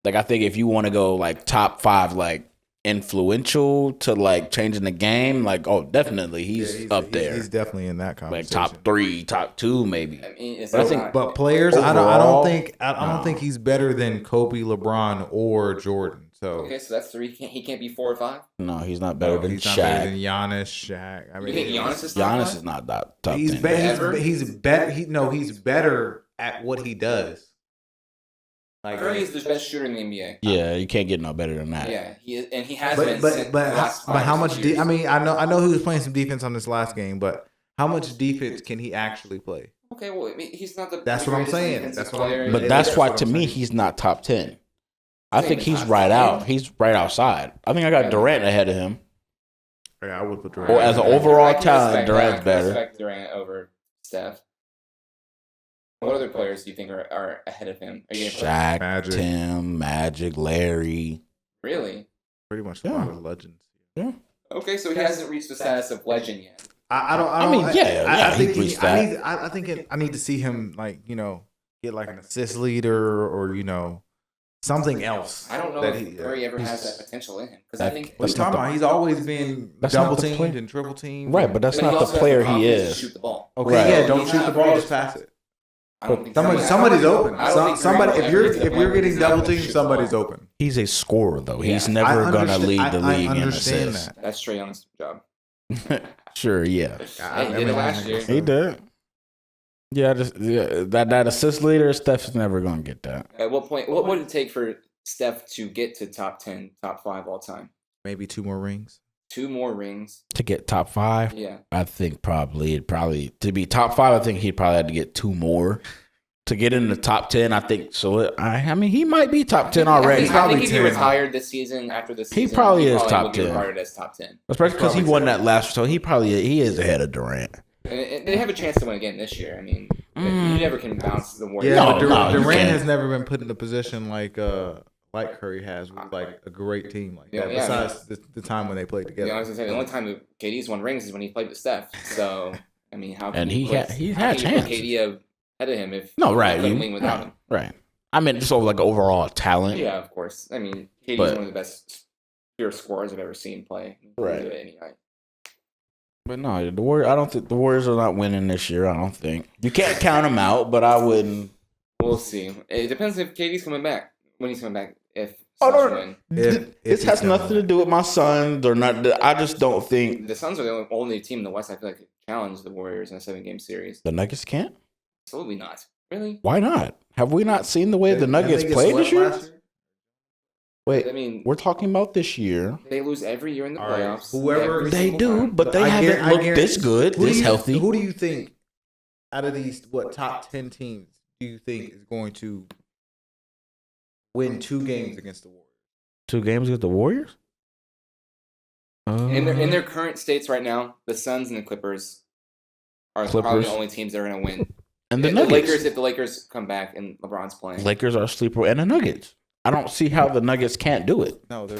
Like I think if you want to go like top 5, like influential to like changing the game, like definitely he's up there. He's definitely in that Like conversation. top 3, top 2 maybe. I mean, it's But I not- think- But players, I Overall, don't think he's better than Kobe, LeBron, or Jordan. So okay, so that's 3. He can't be 4 or 5. No, he's not better than he's not better than Shaq. Giannis, Shaq. I mean, You think Giannis is top Giannis 5? is not that top he's 10. Ever? he's better. He's better at what he does. Like Curry is the best shooter in the NBA. Yeah, you can't get no better than that. Yeah, he is, and he has been. but since but the last but 5 how or much? 6 years. I mean, I know he was playing some defense on this last game, but how much defense can he actually play? Okay, well, I mean, he's not the. That's what I'm greatest saying. defensive That's what I'm- player. But Yeah, that's that's why what to I'm me saying. he's not top 10. I Same think as he's top right 10. out. He's right outside. I think I got Durant ahead of him. Yeah, I would put Durant. Or as an I can- overall I can talent, respect that. Durant's I can better. respect Durant over Steph. What other players do you think are ahead of him? Are you gonna Shaq, Magic. Tim, Magic, Larry. really? Pretty much a Yeah. lot of legends. Yeah. Okay, so he hasn't reached the status of legend yet. I mean, yeah, I think he reached that. I think I need to see him get like an assist leader or something else. I don't know that if Curry ever has that potential in him because I think. What are you That's not talking the- about? He's always been That's not double the teamed player. and triple teamed. Right, but that's But he not also the has player he confidence to is. Shoot the ball. Okay, Right. yeah, don't He's shoot not the ball, afraid just of- pass it. I don't think Curry- Somebody's open. I don't think Somebody, Curry if will you're ever get to if the you're point where getting he's not double able to teamed, shoot the somebody's ball. open. He's a scorer, though. He's Yeah. never I going to understand- lead the league I in understand assists. that. That's Trae Young's job. Sure, yeah. Hey, he did it last year. He did. Yeah, that assist leader, Steph's never going to get that. At what point? What would it take for Steph to get to top 10, top 5 all time? Maybe 2 more rings. 2 more rings. To get top 5, Yeah. I think probably to be top 5. I think he'd probably have to get 2 more to get in the top 10. I think so. I mean, he might be top 10 already, I think if he 10. retired this season after this He season, probably is top would be 10. regarded as top 10. especially because he Probably won 10. that last. So he is ahead of Durant. And they have a chance to win again this year. I mean, you never can bounce the Warriors. Yeah, No, but you Durant can't. has never been put in a position like Curry has with like a great team like that. Yeah, Besides the time when they played You know, I together. was gonna say the only time that KD's won rings is when he played with Steph. So I mean, how can And you he put, had how can you put chance. KD ahead of him if No, right. he couldn't win without him? Right. I mean, just over like overall talent. Yeah, of course. I mean, KD's But- one of the best pure scorers I've ever seen play. Right. Do it any night. But no, the Warriors. I don't think the Warriors are not winning this year. I don't think you can't count them out. But I wouldn't. We'll see. It depends if KD's coming back. When he's coming back, if Oh, Suns no, win. If This he's has coming nothing to back. do with my Suns or not. I just don't think The Suns are the only team in the West I feel like could challenge the Warriors in a 7-game series. the Nuggets can't. Absolutely not. Really? Why not? Have we not seen the way the Didn't Nuggets they get played this swept year? last year? Wait, I mean, we're talking about this year. they lose every year in the All right. playoffs. Whoever- Every They single do, time. but they I haven't guar- I looked guarantee- this good, Who do this you- healthy. Who do you think out of these top 10 teams do you think is going to win 2 games against the Warriors? 2 games against the Warriors. In their current states right now, the Suns and the Clippers are probably Clippers. the only teams that are going to win. and the If Nuggets. Lakers, if the Lakers come back and LeBron's playing, Lakers are a sleeper, and the Nuggets. I don't see how the Nuggets can't do it. No, they're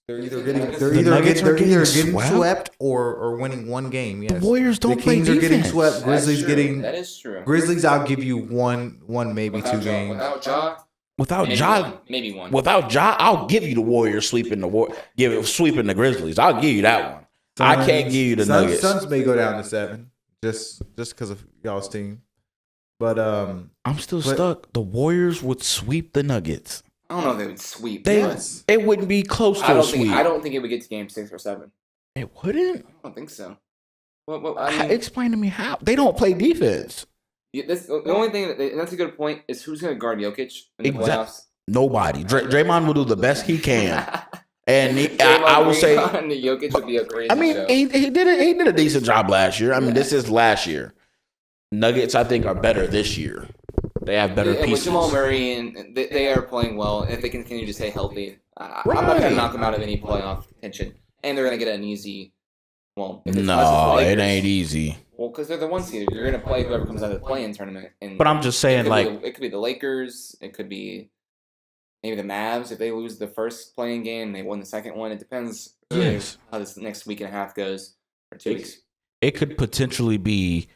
either The getting Nuggets are getting swept, swept? or winning 1 game. Yes. The Warriors don't The play Kings are getting defense. swept. That's Grizzlies true. getting that is true. Grizzlies. I'll give you one maybe Without 2 Ja- games. Without Ja, Without maybe Ja, one. Maybe one. without Ja, I'll give you the Warriors sweeping sweeping the Grizzlies. I'll give you that one. I can't give you the Nuggets. Suns may go down to 7 just because of y'all's team. But I'm still But- stuck. The Warriors would sweep the Nuggets. I don't know if they would sweep. They, Yes. It wouldn't be close to a sweep. I don't think it would get to game 6 or 7. It wouldn't. I don't think so. Well, I mean, Explain to me how they don't play defense. the only thing and that's a good point is who's going to guard Jokic in the Exact- playoffs. Nobody. Draymond will do the best he can, and I will say. and Jokic would be a crazy. I mean, show. he did a decent job last year. I mean, this is last year. Nuggets, I think, are better this year. They have better and with pieces. Jamal Murray and they are playing well. If they continue to stay healthy, I'm not going Right. to knock them out of any playoff contention. And they're going to get an easy. Well, if it's No, versus the it Lakers. ain't easy. Well, because they're the 1 seed. You're going to play whoever comes out of the play-in tournament. And But I'm just saying, like, it could be the Lakers. It could be maybe the Mavs if they lose the first playing game. They won the second one. It depends really Yes. how this next week and a half goes or 2 weeks. it could potentially be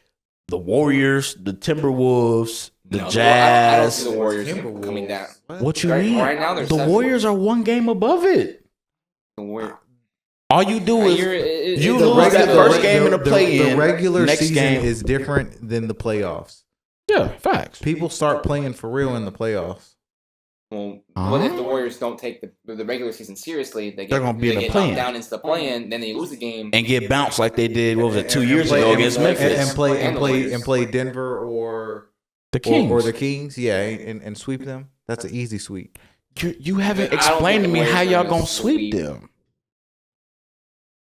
the Warriors, the Timberwolves, the No, Jazz. I don't see the Warriors Timberwolves. coming down. What you Right- mean? right now they're the 7. Warriors are 1 game above it. The Warriors. All you do is you The lose that regular- first game in the play-in. The regular next season game is different than the playoffs. yeah, facts. People start playing for real in the playoffs. Well, what if the Warriors don't take the regular season seriously? They're gonna be in the get play-in. knocked down into the play-in, then they lose the game. And get bounced like they did. What was it? 2 And years play- ago and- against and- Memphis. and play Denver or the Kings. or the Kings, yeah, and sweep them. That's an easy sweep. You haven't I don't explained to think me the how Warriors y'all are gonna gonna sweep sweep. them.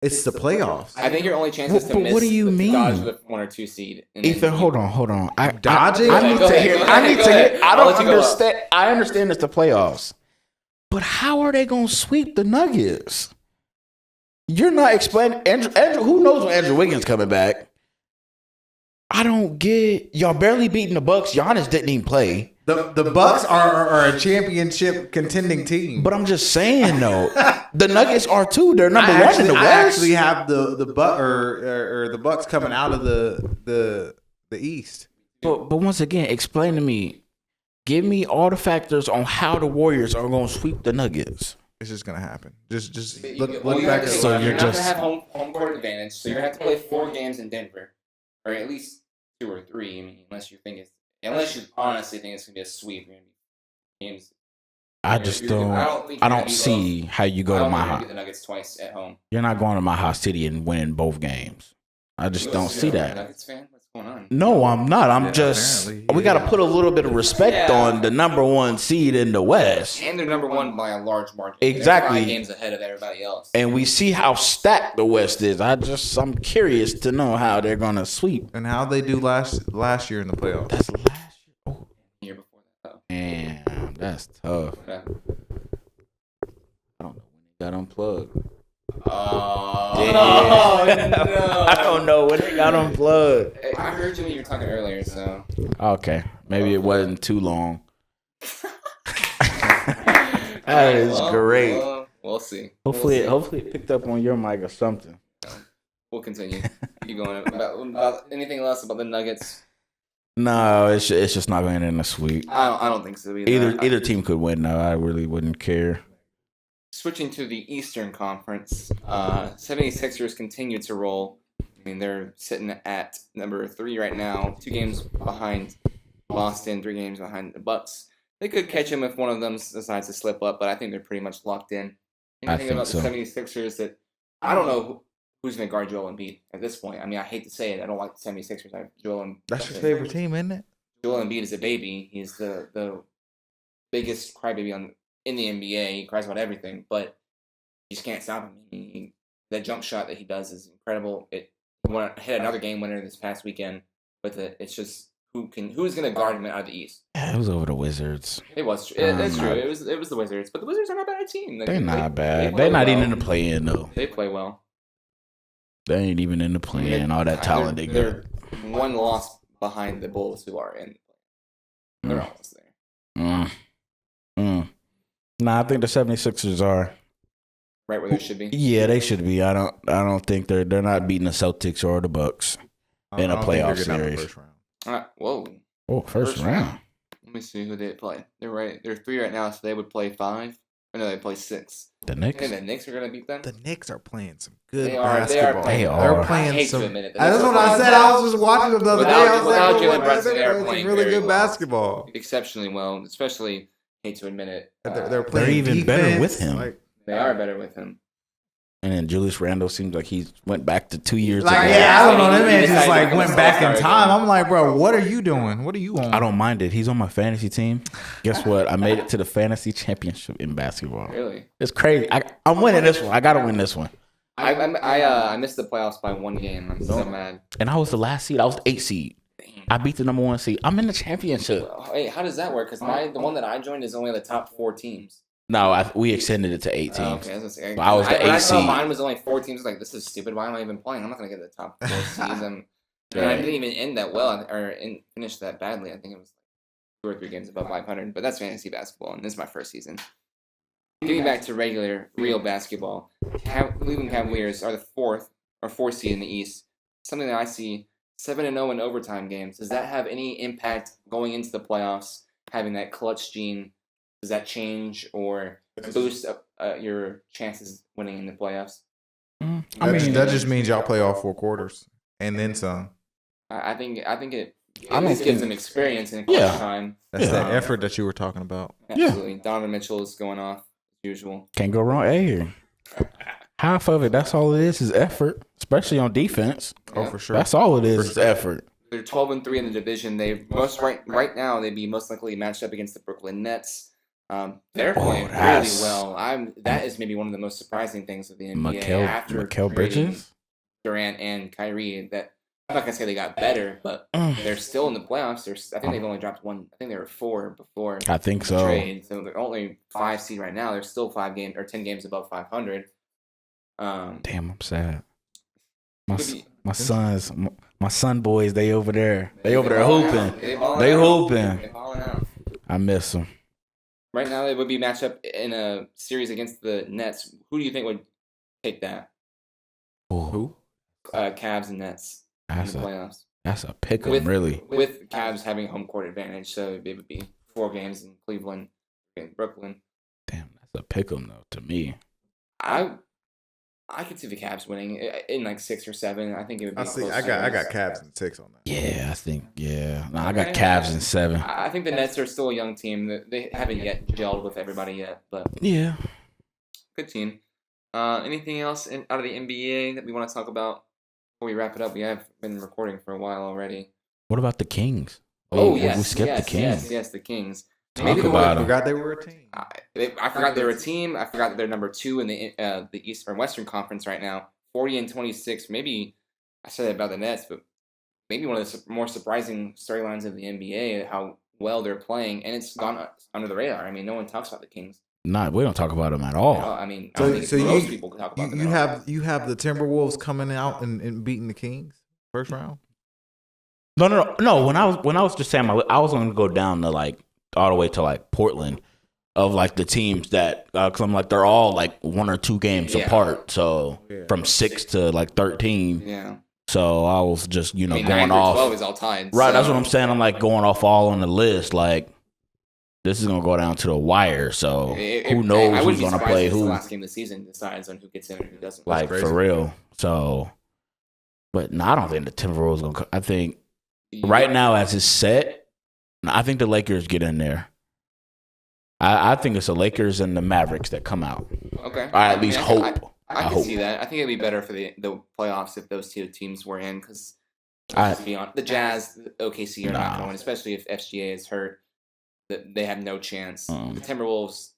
It's the playoffs. I think your only chance is to But miss. what do you mean? Dodge the 1 or 2 seed. And then Ethan, hold on. Dodging? I need Go to ahead, hear. go I ahead, need go to ahead. hear. I I'll don't let you go up. understand. I understand it's the playoffs, but how are they gonna sweep the Nuggets? You're not explaining. Andrew, who knows when Andrew Wiggins coming back? I don't get y'all barely beating the Bucks. Giannis didn't even play. The Bucks are a championship contending team. But I'm just saying though, the Nuggets are too. They're number one in the West. I actually have the Bucks coming out of the East. But once again, explain to me. Give me all the factors on how the Warriors are going to sweep the Nuggets. It's just gonna happen. Just Look look back. So you're you're not just gonna have home court advantage. So you're gonna have to play 4 games in Denver, or at least 2 or 3. I mean, unless you honestly think it's gonna be a sweep. You're gonna be games. I just don't. I don't see how you go to my house. The Nuggets twice at home. You're not going to my house city and winning both games. I just don't see that. Nuggets fan? What's going on? No, I'm not. I'm just. We got to put a little bit of respect on the number 1 seed in the West. And they're number 1 by a large margin. Exactly. They're 5 games ahead of everybody else. And we see how stacked the West is. I'm curious to know how they're gonna sweep and how they do last year in the playoffs. That's last year. Oh, year before that. damn, that's tough. Yeah. I don't know when they got unplugged. Oh, no. I don't know when they got unplugged. I heard you when you were talking earlier, so. Okay, maybe it wasn't too long. That is great. We'll see. Hopefully it picked up on your mic or something. We'll continue. Keep going. About anything else about the Nuggets? No, it's just not going to end a sweep. I don't think so either. Either team could win, though. I really wouldn't care. Switching to the Eastern Conference, 76ers continue to roll. I mean, they're sitting at number 3 right now, 2 games behind Boston, 3 games behind the Bucks. They could catch them if one of them decides to slip up, but I think they're pretty much locked in. Anything about the 76ers that I don't know who's going to guard Joel Embiid at this point. I mean, I hate to say it. I don't like the 76ers. That's your favorite team, isn't it? Joel Embiid is a baby. He's the biggest crybaby in the NBA. He cries about everything, but you just can't stop him. That jump shot that he does is incredible. He hit another game winner this past weekend with it. It's just who's going to guard him out of the East? Yeah, it was over the Wizards. It was true. That's true. It was the Wizards, but the Wizards are not a bad team. They're not bad. They're not even in the play-in though. They play well. They ain't even in the play-in. All that talent they they're got. 1 loss behind the Bulls, who are in. They're almost there. Nah, I think the 76ers are right where they should be. Yeah, they should be. I don't think they're not beating the Celtics or the Bucks in a playoff series. First round. Whoa. Oh, first round. Let me see who they play. They're 3 right now, so they would play 5. Or no, they play 6. The Knicks. And the Knicks are gonna beat them. The Knicks are playing some good They basketball. are They're playing I hate some. to admit it. That's what I said. I was just watching them the other day. I was Without like, Jalen Brunson, they are they're playing playing really very good well. basketball. Exceptionally well, especially hate to admit it. They're playing even defense, better with him. They are better with him. And then Julius Randle seems like he went back to 2 years Like, ago. yeah, I don't know. That man He just like decided went to back in start time. again. I'm like, bro, what are you doing? What are you on? I don't mind it. He's on my fantasy team. Guess what? I made it to the fantasy championship in basketball. Really? It's crazy. I'm winning this one. I gotta win this one. I missed the playoffs by 1 game. I'm so mad. And I was the last seed. I was the 8th seed. I beat the number 1 seed. I'm in the championship. Wait, how does that work? Because the one that I joined is only the top 4 teams. No, we extended it to 8 teams. Okay, that's I was the when I 8th saw seed. mine was only 4 teams. Like, this is stupid. Why am I even playing? I'm not gonna get the top 4 seeds. And I didn't even end that well or finish that badly. I think it was 2 or 3 games above 500. But that's fantasy basketball, and this is my first season. Getting back to real basketball, Cleveland Cavaliers are the 4th seed in the East. Something that I see 7-0 in overtime games. Does that have any impact going into the playoffs? Having that clutch gene, does that change or boost your chances winning in the playoffs? That just means y'all play all 4 quarters and then some. I think it at least gives them experience in clutch time. That's the effort that you were talking about. Absolutely. Donovan Mitchell is going off as usual. Can't go wrong. Hey, half of it, that's all it is effort, especially on defense. Oh, for sure. That's all it is effort. They're 12-3 in the division. They right now they'd be most likely matched up against the Brooklyn Nets. They're playing really well. That is maybe one of the most surprising things of the NBA after Mikal Bridges, Durant and Kyrie. That I'm not gonna say they got better, but they're still in the playoffs. I think they've only dropped 1. I think they were 4 before. I think so. Trade. So they're only 5 seed right now. They're still 10 games above 500. Damn, I'm sad. My Could be- my sons, my son boys, they over there. They over there balling hooping. out. They balling They out. hooping. They balling out. I miss them. Right now, it would be matched up in a series against the Nets. Who do you think would take that? Who? Cavs and Nets in That's the a playoffs. that's a pick 'em, With really. with Cavs having home court advantage, so it would be 4 games in Cleveland and Brooklyn. Damn, that's a pick 'em though to me. I could see the Cavs winning in like 6 or 7. I think it would be. I see. Close I got series. Cavs and 6 on that. Yeah, I think. Yeah, no, I got Okay. Cavs in 7. I think the Nets are still a young team. They haven't yet gelled with everybody yet, but Yeah. good team. Anything else out of the NBA that we want to talk about before we wrap it up? We have been recording for a while already. What about the Kings? Oh, we yes, skipped the Kings. yes, the Kings. Talk Maybe the about I 'em. forgot they were a team. I forgot they're a team. I forgot that they're number 2 in the Eastern Western Conference right now. 40-26. Maybe I said it about the Nets, but maybe one of the more surprising storylines of the NBA, how well they're playing, and it's gone under the radar. I mean, no one talks about the Kings. Not, we don't talk about them at all. I mean, I don't think most people can talk about them. You at all. have the Timberwolves coming out and beating the Kings first round. No. When I was just saying, I was going to go down to like all the way to like Portland of like the teams that because I'm like they're all like 1 or 2 games Yeah. apart. So Yeah. from 6 to like 13. Yeah. So I was just I mean, 9 going through off. 12 is all tied. Right, so- that's what I'm saying. I'm like going off all on the list. Like this is gonna go down to the wire. So who knows I who's wouldn't be gonna surprised play if it's who? the last game of the season decides on who gets in and who doesn't. Like crazy. for real. So, but no, I don't think the Timberwolves gonna. I think right now as it's set, I think the Lakers get in there. I think it's the Lakers and the Mavericks that come out. Okay. I at least I hope. I can hope. see that. I think it'd be better for the playoffs if those 2 teams were in because I- the Jazz, the OKC are not Nah. going, especially if FGA is hurt. They have no chance. Mm. The Timberwolves,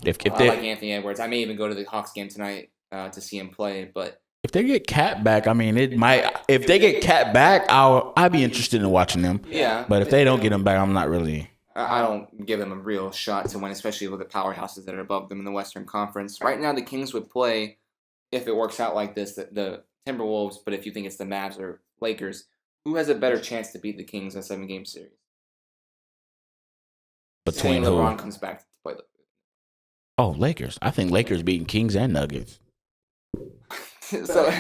If I they like Anthony Edwards. I may even go to the Hawks game tonight to see him play. But if they get Cat back, I mean it might. If they get Cat back, I'd be interested in watching them. yeah, But if they don't get him back, I'm not really. I don't give them a real shot to win, especially with the powerhouses that are above them in the Western Conference. Right now, the Kings would play, if it works out like this, the Timberwolves. But if you think it's the Mavs or Lakers, who has a better chance to beat the Kings in a 7-game series? Between Say who? LeBron comes back to play. Oh, Lakers. I think Lakers beating Kings and Nuggets. so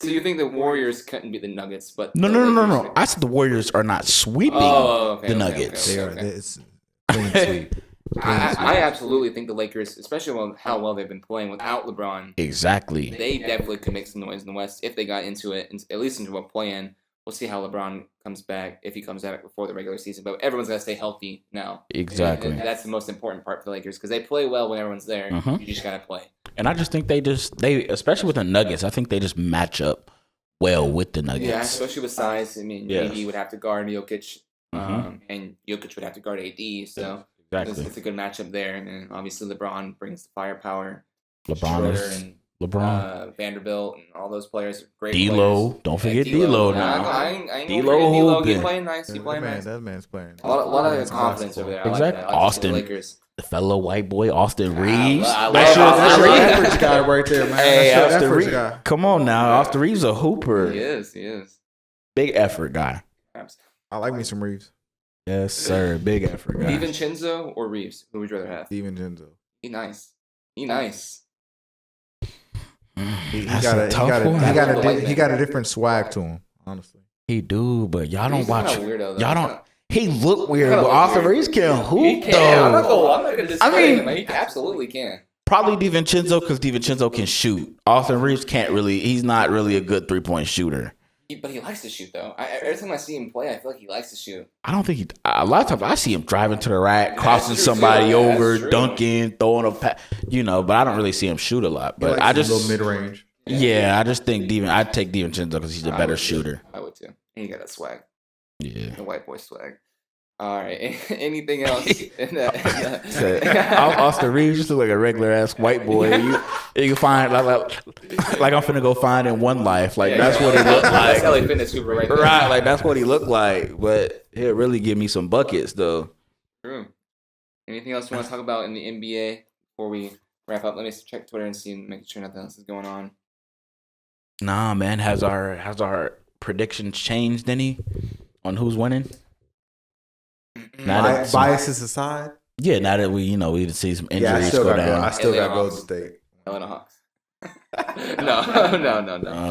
you think the Warriors couldn't beat the Nuggets? But No. the Lakers- I said the Warriors are not sweeping Oh, okay, the okay, Nuggets. They okay, are. okay. It's clean sweep. I absolutely think the Lakers, especially how well they've been playing without LeBron, Exactly. they definitely could make some noise in the West if they got into it, at least into a play-in. We'll see how LeBron comes back, if he comes back before the regular season. But everyone's got to stay healthy now. Exactly. And that's the most important part for the Lakers because they play well when everyone's there. Mhm. You just got to play. And I just think they especially with the Nuggets, I think they just match up well with the Nuggets. Yeah, especially with size. I mean, Yes. AD would have to guard Jokic, Mhm. and Jokic would have to guard AD. So Exactly. it's a good matchup there. And then obviously LeBron brings the firepower. LeBron Schroeder is and Vanderbilt and all those players. Are great D'Lo. players. Don't forget D'Lo. D'Lo Nah, now. I ain't gonna D'Lo forget D'Lo. hooping. Keep playing nice. Keep playing nice. That man's playing. A lot of That's confidence awesome. over there. I Exactly. like that. I like to see the Austin. Lakers. The fellow white boy Austin Reeves. I That's your Austin Reeves. average guy right there, man. Hey, That's your Austin average Reeves. guy. Come on now. Austin Reeves a hooper. He is. Big effort guy. Absolutely. I like me some Reeves. Yes, sir. Big effort guy. DiVincenzo or Reeves? Who would you rather have? Steven Genzo. He nice. He That's got a a, tough one. he got a different swag to him, honestly. He do, but y'all don't Reeves is watch. kinda weirdo, though. Y'all don't. He look weird, Kinda but look Austin weird. Reeves can hoop He can. though. I'm not gonna discredit mean- him. He absolutely can. Probably DiVincenzo because DiVincenzo can shoot. Austin Reeves can't really. He's not really a good 3-point shooter. But he likes to shoot, though. Every time I see him play, I feel like he likes to shoot. I don't think he. A lot of times I see him driving to the rack, crossing true, somebody too. Yeah, that's over, true. dunking, throwing a pass. But I don't really see him shoot a lot. But I just a little mid range. yeah, I just think I'd take DiVincenzo because he's a I better would too. shooter. I would too. And he got that swag, Yeah. the white boy swag. All right. Anything else? in that? Austin Reeves just look like a regular ass white boy. You can find like I'm finna go find in One Life. Like that's what he looked That's like. LA Fitness Super right there. Right, like that's what he looked like. But he'll really give me some buckets though. True. Anything else you want to talk about in the NBA before we wrap up, let me check Twitter and make sure nothing else is going on. Nah, man. Has our predictions changed any on who's winning? Biases aside. Yeah, now that we did see some Yeah, injuries go down. I still got Golden State. Atlanta Hawks. No.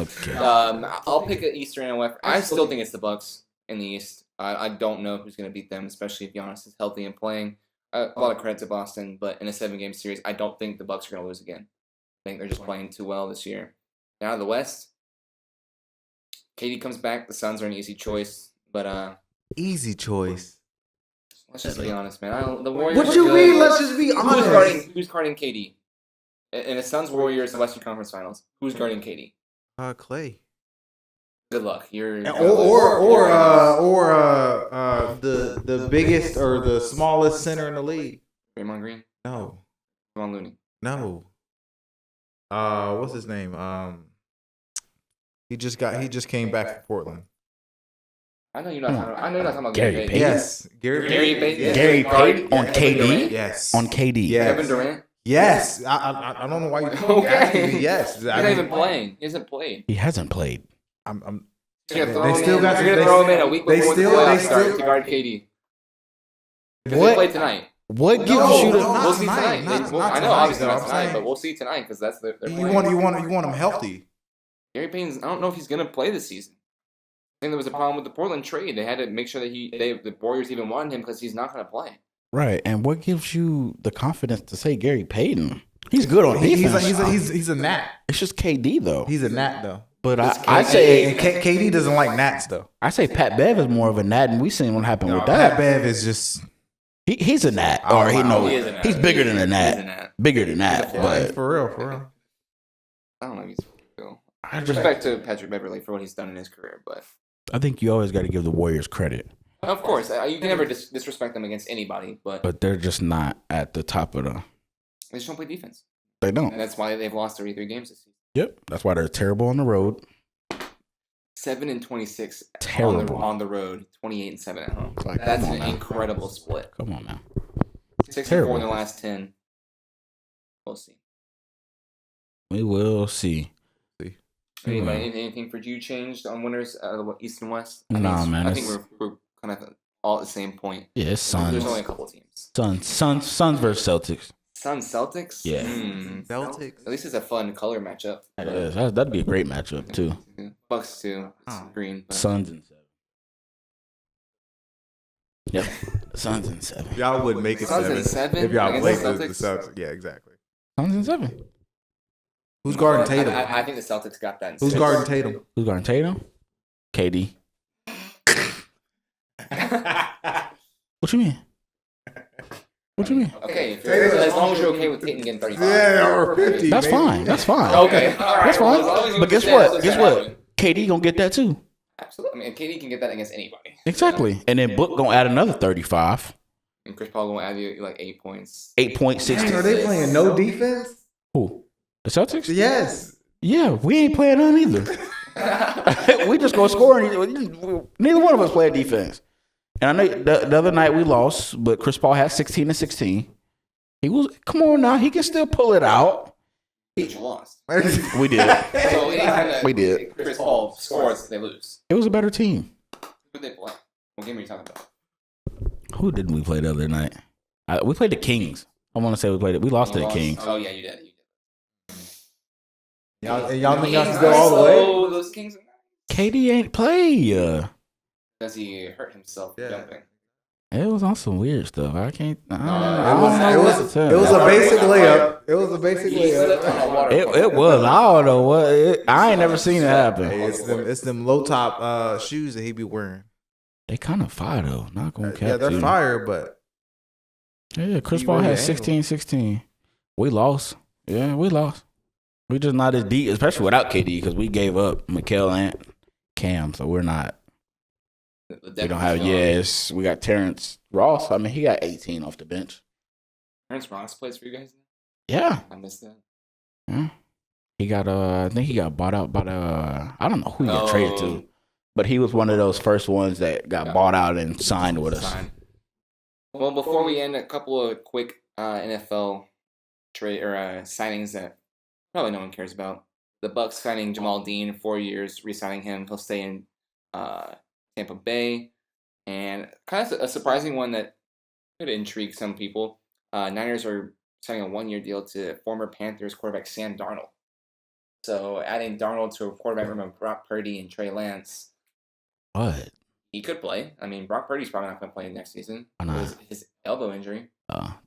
Okay. I'll pick an Eastern and West. I still think it's the Bucks in the East. I don't know who's going to beat them, especially if Giannis is healthy and playing. A lot of credit to Boston, but in a 7-game series, I don't think the Bucks are going to lose again. I think they're just playing too well this year. Now the West, KD comes back. The Suns are an easy choice, but easy choice. Let's just be honest, man. The Warriors. What you mean? Let's just be honest. Who's guarding KD? In the Suns Warriors Western Conference Finals, who's guarding KD? Clay. Good luck. You're the biggest or the smallest center in the league. Draymond Green. No. Kevon Looney. No. What's his name? He just came back from Portland. I know you're not talking about Gary Gary Payton. Yes, Gary Payton. Yes. Gary Payton on KD. Yes. On KD. Yes. Kevin Durant. Yes. I don't know why you Okay. asking me. Yes. He's not even playing. He hasn't played. He hasn't played. You're gonna throw him in a week before the playoffs start to guard KD. Because they play tonight. What gives you the? We'll see tonight. I know, obviously not tonight, but we'll see tonight because that's their you want him healthy. Gary Payton's. I don't know if he's gonna play this season. I think there was a problem with the Portland trade. They had to make sure that the Warriors even wanted him because he's not gonna play. Right, and what gives you the confidence to say Gary Payton? He's good on defense. He's a gnat. It's just KD though. He's a gnat though. But I say KD doesn't like gnats though. I say Pat Bev is more of a gnat, and we seen what happened with that. Pat Bev is just he's a gnat, or he's bigger than a gnat. Bigger than that, but for real. I don't know if he's real. Respect to Patrick Beverley for what he's done in his career, but I think you always got to give the Warriors credit. Of course, you can never disrespect them against anybody, but they're just not at the top of the. They just don't play defense. They don't. And that's why they've lost 33 games this season. Yep, that's why they're terrible on the road. 7-26 Terrible on the road, 28-7 at home. Like, that's an incredible split. Come on now. 6-4 in the last 10. We'll see. We will see. Anything for you changed on winners East and West? Man. I think we're kind of all at the same point. Yeah, it's Suns. There's only a couple teams. Suns versus Celtics. Suns Celtics. Yeah. Celtics. At least it's a fun color matchup. That is. That'd be a great matchup too. Bucks too. It's green. But. Suns and 7. Yep. Suns and 7. Y'all would make it Suns 7 and 7 if y'all played against the the Celtics. Yeah, exactly. Suns and 7. Who's guarding Tatum? I think the Celtics got that. Who's guarding Tatum? Who's guarding Tatum? KD. What you mean? What you mean? Okay, as long as you're okay with Tatum getting 35. Yeah, or 50. That's maybe. fine. That's fine. Okay, all right. That's fine. Well, as long as you But guess understand, what? that's Guess gonna what? happen. KD gonna get that too. Absolutely. I mean, KD can get that against anybody. Exactly. And then Book gonna add another 35. And Chris Paul gonna add you like 8 points. 8.6. Are they playing no defense? Who? The Celtics? Yes. Yeah, we ain't playing none either. We just gonna score. Neither one of us played defense. And I know the other night we lost, but Chris Paul had 16 and 16. He was, come on now, he can still pull it out. But you lost. We did. So anytime that We did. Chris Paul scores, they lose. It was a better team. Who did they play? What game are you talking about? Who didn't we play the other night? We played the Kings. I want to say we played it. We lost to the Kings. Oh yeah, you did. Y'all think y'all can go all the way? Oh, those Kings. KD ain't play. Does he hurt himself jumping? It was on some weird stuff. I can't. It was a basic layup. It was a basic layup. It was. I don't know what. I ain't never seen it happen. Hey, it's them low top shoes that he be wearing. They kind of fire though. Not gonna cap. Yeah, they're you. fire, but Yeah, Chris He Paul really had ain't. 16-16. We lost. Yeah, we lost. We just not as deep, especially without KD, because we gave up Mikael and Cam, so we're not. We don't have. Yes, we got Terrence Ross. I mean, he got 18 off the bench. Terrence Ross plays for you guys. Yeah. I missed that. Yeah. He got I think he got bought out by I don't know who he got traded to. But he was one of those first ones that got bought out and signed with us. Well, before we end, a couple of quick NFL trade or signings that probably no one cares about. The Bucks signing Jamal Dean, 4 years, re-signing him. He'll stay in Tampa Bay, and kind of a surprising one that could intrigue some people. Niners are signing a 1-year deal to former Panthers quarterback Sam Darnold. So adding Darnold to a quarterback room of Brock Purdy and Trey Lance, What? he could play. I mean, Brock Purdy's probably not going to play next season. Why not? It was his elbow injury.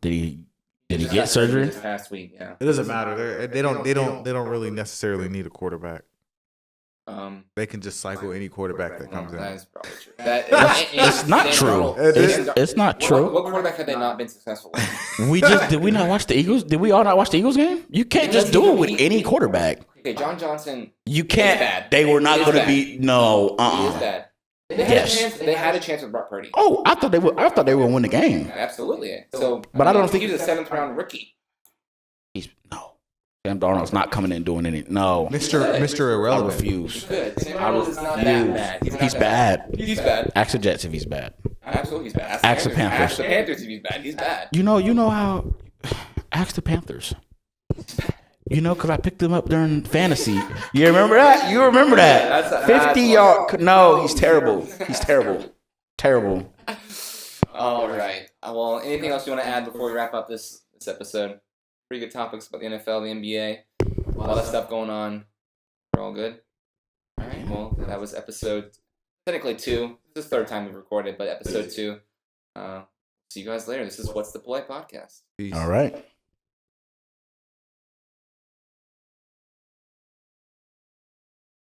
Did he just get got surgery? this past week? Yeah. It doesn't matter. They don't really necessarily need a quarterback. They can just cycle any quarterback that comes That in. is probably true. It's not true. It's not true. What quarterback have they not been successful with? Did we not watch the Eagles? Did we all not watch the Eagles game? You can't just do it with any quarterback. Okay, John Johnson. You can't. bad. They were not He is going to bad. be. No. He is bad. They had a chance with Brock Purdy. Oh, I thought they were going to win the game. Absolutely. So, But I don't think- he was a 7th-round rookie. No. Sam Darnold's not coming in doing anything. No. Mr. I Irrelevant. refuse. Good. Sam Darnold is not that bad. Not He's that bad. He's bad. Ask the Jets if he's bad. Absolutely, he's bad. Ask the Panthers. Ask the Panthers if he's bad. He's bad. You know how? Ask the Panthers. Because I picked them up during fantasy. You remember that? You remember that? That's 50-yard. No, he's terrible. He's terrible. Terrible. All right. Well, anything else you want to add before we wrap up this episode? Pretty good topics about the NFL, the NBA, all that stuff going on. We're all good. All right. Well, that was episode technically 2. This is the 3rd time we've recorded, but episode 2. See you guys later. This is What's the Play podcast. Peace. All right.